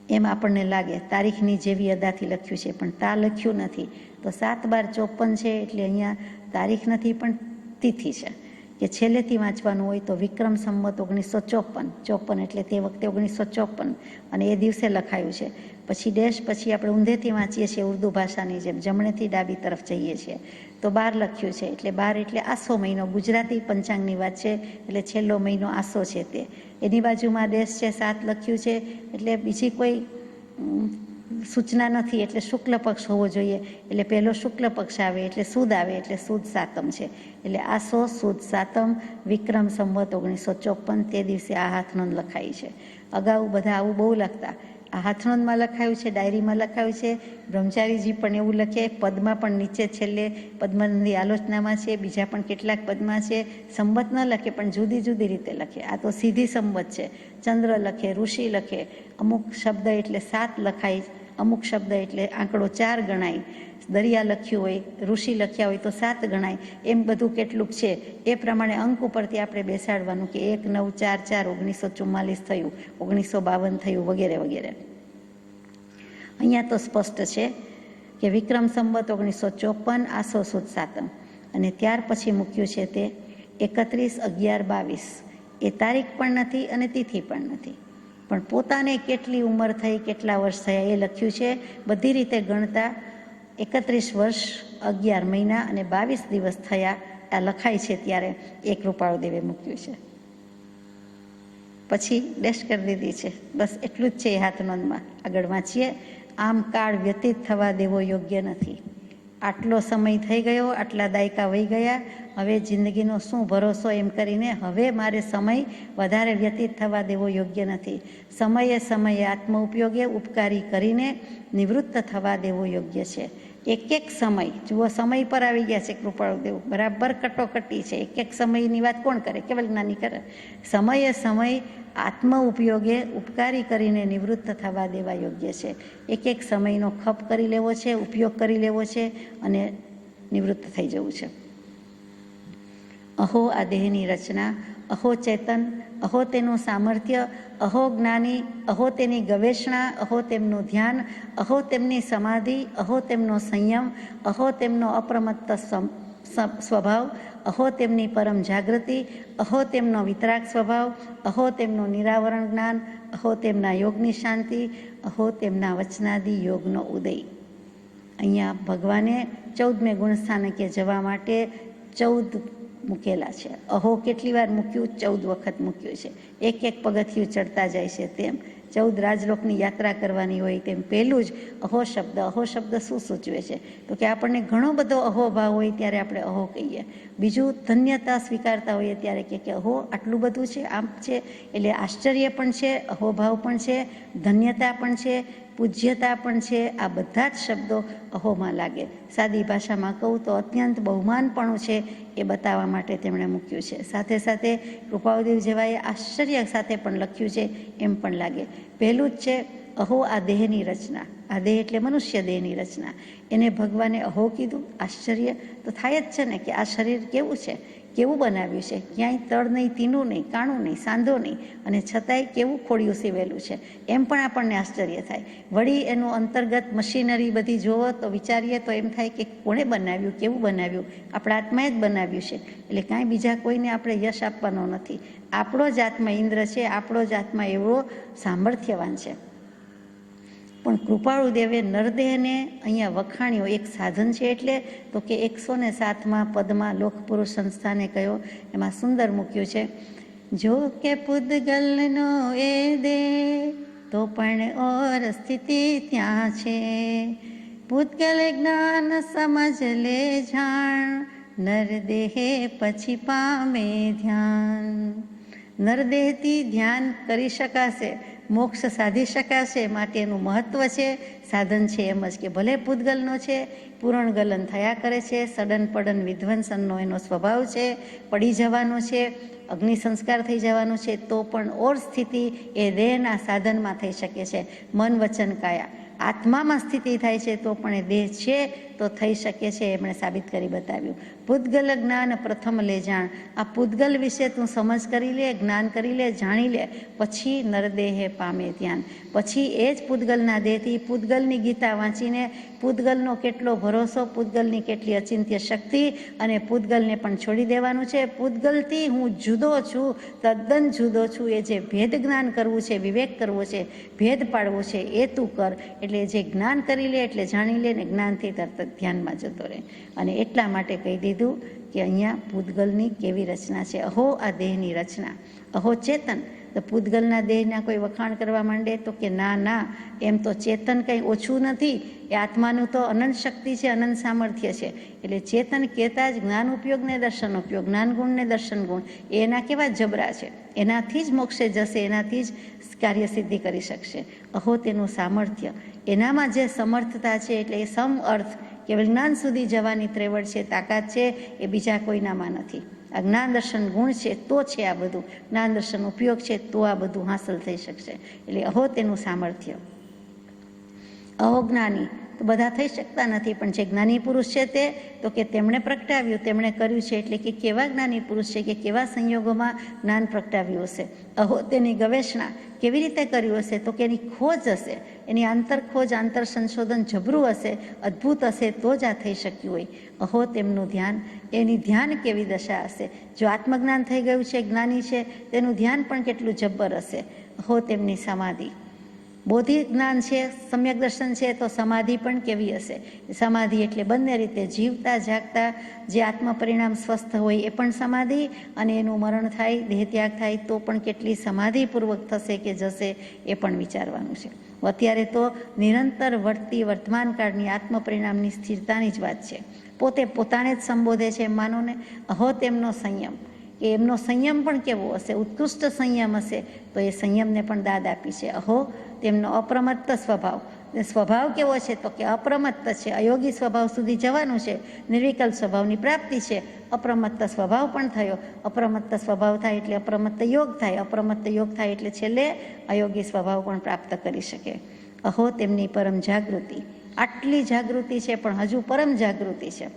એમ આપણને લાગે તારીખની જેવી અદાથી લખ્યું છે, પણ તા લખ્યું નથી. તો 7/12/54 છે એટલે અહીંયા તારીખ નથી પણ તિથિ છે. કે છેલ્લેથી વાંચવાનું હોય તો વિક્રમ સંવત 1954, એટલે તે વખતે 1954, અને એ દિવસે લખાયું છે. પછી ડેશ, પછી આપણે ઊંધેથી વાંચીએ છીએ ઉર્દુ ભાષાની જેમ, જમણેથી ડાબી તરફ જઈએ છીએ. તો 12 લખ્યું છે, એટલે 12 એટલે આસો મહિનો, ગુજરાતી પંચાંગની વાત છે, એટલે છેલ્લો મહિનો આસો છે તે. એની બાજુમાં દેશ છે, 7 લખ્યું છે, એટલે બીજી કોઈ સૂચના નથી. એટલે શુક્લ પક્ષ હોવો જોઈએ, એટલે પહેલો શુક્લ પક્ષ આવે એટલે સુદ આવે, એટલે સુદ સાતમ છે. એટલે આસો સુદ સાતમ વિક્રમ સંવત 1954, તે દિવસે આ હાથનોંધ લખાઈ છે. અગાઉ બધા આવું બહુ લખતા આ હાથનોંધમાં લખાયું છે, ડાયરીમાં લખાયું છે. બ્રહ્મચારીજી પણ એવું લખે, પદમાં પણ નીચે છેલ્લે પદ્મનંદી આલોચનામાં છે, બીજા પણ કેટલાક પદમાં છે. સંવત ન લખે પણ જુદી જુદી રીતે લખે. આ તો સીધી સંવત છે. ચંદ્ર લખે, ઋષિ લખે, અમુક શબ્દ એટલે 7 લખાય, અમુક શબ્દ એટલે આંકડો 4 ગણાય. દરિયા લખ્યું હોય, ઋષિ લખ્યા હોય તો 7 ગણાય. એમ બધું કેટલુંક છે એ પ્રમાણે અંક ઉપરથી આપણે બેસાડવાનું કે 1/9/4/1944 થયું, 1952 થયું, વગેરે વગેરે. અહીંયા તો સ્પષ્ટ છે કે વિક્રમ સંવત 1954 આસો સુદ 7 અને ત્યાર પછી મૂક્યું છે તે 31/11/22. એ તારીખ પણ નથી અને તિથિ પણ નથી, પણ પોતાને કેટલી ઉંમર થઈ, કેટલા વર્ષ થયા એ લખ્યું છે. બધી રીતે ગણતા 31 વર્ષ 11 મહિના અને 22 દિવસ થયા આ લખાય છે ત્યારે એક કૃપાળુદેવે મૂક્યું છે. પછી ડેશ કરી દીધી છે. બસ એટલું જ છે એ હાથનોંધમાં. આગળ વાંચીએ. આમ કાળ વ્યતીત થવા દેવો યોગ્ય નથી. આટલો સમય થઈ ગયો, આટલા દાયકા વહી ગયા, હવે જિંદગીનો શું ભરોસો એમ કરીને હવે મારે સમય વધારે વ્યતીત થવા દેવો યોગ્ય નથી. સમયે સમયે આત્મ ઉપયોગે ઉપકારી કરીને નિવૃત્ત થવા દેવો યોગ્ય છે. એક એક સમય જુઓ, સમય પર આવી ગયા છે કૃપાળુદેવ, બરાબર કટોકટી છે. એક એક સમયની વાત કોણ કરે? કેવલ જ્ઞાની કરે. સમયે સમય આત્મ ઉપયોગે ઉપકારી કરીને નિવૃત્ત થવા દેવા યોગ્ય છે. એક એક સમયનો ખપ કરી લેવો છે, ઉપયોગ કરી લેવો છે અને નિવૃત્ત થઈ જવું છે. અહો આ દેહની રચના, અહો ચેતન, અહો તેનું સામર્થ્ય, અહો જ્ઞાની, અહો તેની ગવેષણા, અહો તેમનું ધ્યાન, અહો તેમની સમાધિ, અહો તેમનો સંયમ, અહો તેમનો અપ્રમત્ત સ્વભાવ, અહો તેમની પરમ જાગૃતિ, અહો તેમનો વિતરાગ સ્વભાવ, અહો તેમનું નિરાવરણ જ્ઞાન, અહો તેમના યોગની શાંતિ, અહો તેમના વચનાદિ યોગનો ઉદય. અહીંયા ભગવાને 14મે ગુણસ્થાનકે જવા માટે 14 મૂકેલા છે. અહો કેટલી વાર મૂક્યું? 14 વખત મૂક્યું છે. એક એક પગથિયું ચડતા જાય છે તેમ 14 રાજલોકની યાત્રા કરવાની હોય તેમ પહેલું જ અહો શબ્દ. અહો શબ્દ શું સૂચવે છે? તો કે આપણને ઘણો બધો અહોભાવ હોય ત્યારે આપણે અહો કહીએ. બીજું ધન્યતા સ્વીકારતા હોઈએ ત્યારે કે અહો આટલું બધું છે, આમ છે, એટલે આશ્ચર્ય પણ છે, અહોભાવ પણ છે, ધન્યતા પણ છે, પૂજ્યતા પણ છે. આ બધા જ શબ્દો અહોમાં લાગે. સાદી ભાષામાં કહું તો અત્યંત બહુમાનપણું છે એ બતાવવા માટે તેમણે મૂક્યું છે. સાથે સાથે કૃપાળુદેવ જેવાએ આશ્ચર્ય સાથે પણ લખ્યું છે એમ પણ લાગે. પહેલું જ છે અહો આ દેહની રચના. આ દેહ એટલે મનુષ્ય દેહની રચના. એને ભગવાને અહો કીધું. આશ્ચર્ય તો થાય જ છે ને કે આ શરીર કેવું છે, કેવું બનાવ્યું છે, ક્યાંય તળ નહીં, તીનું નહીં, કાણું નહીં, સાંધો નહીં, અને છતાંય કેવું ખોડિયું સીવેલું છે એમ પણ આપણને આશ્ચર્ય થાય. વળી એનું અંતર્ગત મશીનરી બધી જોવો તો વિચારીએ તો એમ થાય કે કોણે બનાવ્યું, કેવું બનાવ્યું? આપણા આત્માએ જ બનાવ્યું છે. એટલે કાંઈ બીજા કોઈને આપણે યશ આપવાનો નથી. આપણો જ આત્મા ઇન્દ્ર છે, આપણો જ આત્મા એવો સામર્થ્યવાન છે. પણ કૃપાળુદેવે નરદેહને અહીંયા વખાણ્યો. એક સાધન છે એટલે તો કે 107માં પદમાં લોકપુરુષ સંસ્થાને કયો એમાં સુંદર મૂક્યું છે. જો કે પૂદગલનો એ દેહ તો પણ ઓર સ્થિતિ ત્યાં છે. પૂદગલ જ્ઞાન સમજ લે જાણ, નરદેહે પછી પામે ધ્યાન. નરદેહથી ધ્યાન કરી શકાશે, મોક્ષ સાધી શકાશે, માટે એનું મહત્વ છે, સાધન છે. એમ જ કે ભલે પૂદગલનો છે, પૂરણ ગલન થયા કરે છે, સડન પડન વિધ્વંસનનો એનો સ્વભાવ છે, પડી જવાનો છે, અગ્નિ સંસ્કાર થઈ જવાનો છે, તો પણ ઓર સ્થિતિ એ દેહના સાધનમાં થઈ શકે છે. મન વચન કાયા આત્મામાં સ્થિતિ થાય છે તો પણ એ દેહ છે તો થઈ શકે છે. એમણે સાબિત કરી બતાવ્યું. પૂદગલ જ્ઞાન પ્રથમ લે જાણ. આ પૂદગલ વિશે તું સમજ કરી લે, જ્ઞાન કરી લે, જાણી લે, પછી નરદેહે પામે ધ્યાન. પછી એ જ પૂદગલના દેહથી પૂદગલની ગીતા વાંચીને પૂદગલનો કેટલો ભરોસો, પૂદગલની કેટલી અચિંત્ય શક્તિ, અને પૂદગલને પણ છોડી દેવાનું છે. પૂદગલથી હું જુદો છું, તદ્દન જુદો છું. એ જે ભેદ જ્ઞાન કરવું છે, વિવેક કરવો છે, ભેદ પાડવો છે, એ તું કર. એટલે જે જ્ઞાન કરી લે એટલે જાણી લે ને જ્ઞાનથી તરત ધ્યાનમાં જતો રહે. અને એટલા માટે કહી દીધું કે અહીંયા પૂદગલની કેવી રચના છે. અહો આ દેહની રચના, અહો ચેતન, તો પૂતગલના દેહના કોઈ વખાણ કરવા માંડે તો કે ના, એમ તો ચેતન કંઈ ઓછું નથી, એ આત્માનું તો અનંત શક્તિ છે, અનંત સામર્થ્ય છે. એટલે ચેતન કહેતા જ જ્ઞાન ઉપયોગ ને દર્શન ઉપયોગ, જ્ઞાન ગુણ ને દર્શન ગુણ એના કેવા જબરા છે, એનાથી જ મોક્ષે જશે, એનાથી જ કાર્યસિદ્ધિ કરી શકશે. અહો તેનું સામર્થ્ય, એનામાં જે સમર્થતા છે, એટલે એ સમ અર્થ કેવલ જ્ઞાન સુધી જવાની ત્રેવડ છે, તાકાત છે, એ બીજા કોઈનામાં નથી. આ જ્ઞાન દર્શન ગુણ છે તો છે આ બધું, જ્ઞાન દર્શન ઉપયોગ છે તો આ બધું હાંસલ થઈ શકશે. એટલે અહો તેનું સામર્થ્ય. અહો જ્ઞાની તો બધા થઈ શકતા નથી, પણ જે જ્ઞાની પુરુષ છે તે તો કે તેમણે પ્રગટાવ્યું, તેમણે કર્યું છે. એટલે કે કેવા જ્ઞાની પુરુષ છે, કે કેવા સંયોગોમાં જ્ઞાન પ્રગટાવ્યું હશે. અહો તેની ગવેષણા કેવી રીતે કર્યું હશે, તો કે એની ખોજ હશે, એની આંતર ખોજ, આંતર સંશોધન જબરું હશે, અદ્ભુત હશે, તો જ આ થઈ શક્યું હોય. અહો તેમનું ધ્યાન, એની ધ્યાન કેવી દશા હશે. જો આત્મજ્ઞાન થઈ ગયું છે, જ્ઞાની છે, તેનું ધ્યાન પણ કેટલું જબ્બર હશે. અહો તેમની સમાધિ, બોધિ જ્ઞાન છે, સમ્યક દર્શન છે, તો સમાધિ પણ કેવી હશે. સમાધિ એટલે બંને રીતે જીવતા જાગતા જે આત્મ પરિણામ સ્વસ્થ હોય એ પણ સમાધિ, અને એનું મરણ થાય, દેહ ત્યાગ થાય તો પણ કેટલી સમાધિપૂર્વક થશે કે જશે એ પણ વિચારવાનું છે. અત્યારે તો નિરંતર વર્તતી વર્તમાન કાળની આત્મ પરિણામની સ્થિરતાની જ વાત છે. પોતે પોતાને જ સંબોધે છે, માનો ને. અહો તેમનો સંયમ, કે એમનો સંયમ પણ કેવો હશે, ઉત્કૃષ્ટ સંયમ હશે, તો એ સંયમને પણ દાદ આપી છે. અહો તેમનો અપ્રમત્ત સ્વભાવ, સ્વભાવ કેવો છે, તો કે અપ્રમત્ત છે, અયોગી સ્વભાવ સુધી જવાનું છે, નિર્વિકલ્પ સ્વભાવની પ્રાપ્તિ છે. અપ્રમત્ત સ્વભાવ પણ થયો, અપ્રમત્ત સ્વભાવ થાય એટલે અપ્રમત્ત યોગ થાય, અપ્રમત્ત યોગ થાય એટલે છેલ્લે અયોગી સ્વભાવ પણ પ્રાપ્ત કરી શકે. અહો તેમની પરમ જાગૃતિ, આટલી જાગૃતિ છે પણ હજુ પરમ જાગૃતિ છે.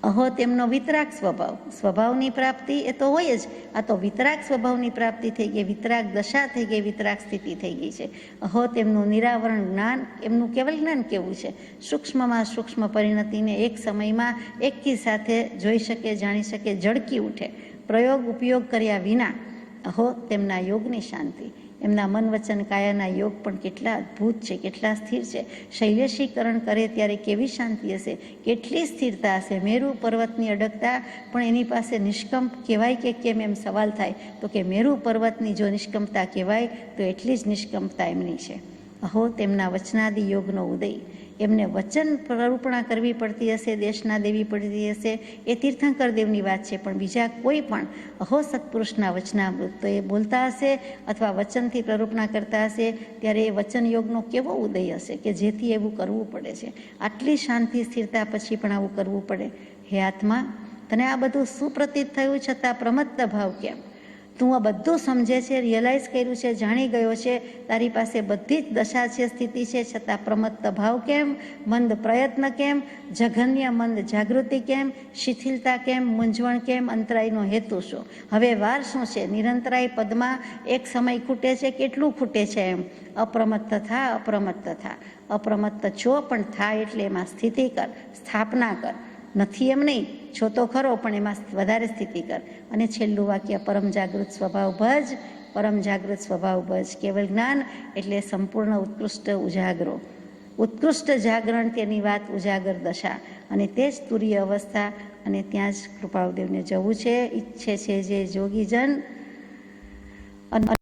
અહો તેમનો વિતરાગ સ્વભાવ, સ્વભાવની પ્રાપ્તિ એ તો હોય જ, આ તો વિતરાગ સ્વભાવની પ્રાપ્તિ થઈ ગઈ, વિતરાગ દશા થઈ ગઈ, વિતરાગ સ્થિતિ થઈ ગઈ છે. અહો તેમનું નિરાવરણ જ્ઞાન, એમનું કેવલ જ્ઞાન કેવું છે, સૂક્ષ્મમાં સૂક્ષ્મ પરિણતિને એક સમયમાં એકી સાથે જોઈ શકે, જાણી શકે, ઝળકી ઉઠે, પ્રયોગ ઉપયોગ કર્યા વિના. અહો તેમના યોગની શાંતિ, એમના મન વચન કાયાના યોગ પણ કેટલા અદ્ભુત છે, કેટલા સ્થિર છે. શૈલેષીકરણ કરે ત્યારે કેવી શાંતિ હશે, કેટલી સ્થિરતા હશે. મેરુ પર્વતની અડગતા પણ એની પાસે નિષ્કંપ કહેવાય કે કેમ, એમ સવાલ થાય તો કે મેરુ પર્વતની જો નિષ્કંપતા કહેવાય તો એટલી જ નિષ્કંપતા એમની છે. અહો તેમના વચનાદિ યોગનો ઉદય, એમને વચન પ્રરૂપણા કરવી પડતી હશે, દેશના દેવી પડતી હશે, એ તીર્થંકર દેવની વાત છે. પણ બીજા કોઈ પણ અહો સત્પુરુષના વચનામૃત તો એ બોલતા હશે અથવા વચનથી પ્રરૂપણા કરતા હશે, ત્યારે એ વચન યોગનો કેવો ઉદય હશે કે જેથી એવું કરવું પડે છે. આટલી શાંતિ સ્થિરતા પછી પણ આવું કરવું પડે. હે આત્મા, તને આ બધું સુપ્રતીત થયું છતાં પ્રમત્ત ભાવ કેમ? તું આ બધું સમજે છે, રિયલાઇઝ કર્યું છે, જાણી ગયો છે, તારી પાસે બધી જ દશા છે, સ્થિતિ છે, છતાં પ્રમત્ત ભાવ કેમ? મંદ પ્રયત્ન કેમ? જઘન્ય મંદ જાગૃતિ કેમ? શિથિલતા કેમ? મૂંઝવણ કેમ? અંતરાયનો હેતુ શું? હવે વાર શું છે? નિરંતરાય પદમાં એક સમય ખૂટે છે, કેટલું ખૂટે છે એમ? અપ્રમત્ત થા, અપ્રમત્ત થા, અપ્રમત્ત છો પણ થા એટલે એમાં સ્થિતિ કર, સ્થાપના કર. નથી એમ નહીં, છો તો ખરો પણ એમાં વધારે સ્થિતિ કર. અને છેલ્લું વાક્ય, પરમ જાગૃત સ્વભાવ ભજ, પરમ જાગૃત સ્વભાવ ભજ. કેવલ જ્ઞાન એટલે સંપૂર્ણ ઉત્કૃષ્ટ ઉજાગરો, ઉત્કૃષ્ટ જાગરણ, તેની વાત ઉજાગર દશા, અને તે જ તુરીય અવસ્થા. અને ત્યાં જ કૃપાળુદેવને જવું છે, ઈચ્છે છે જે જોગીજન.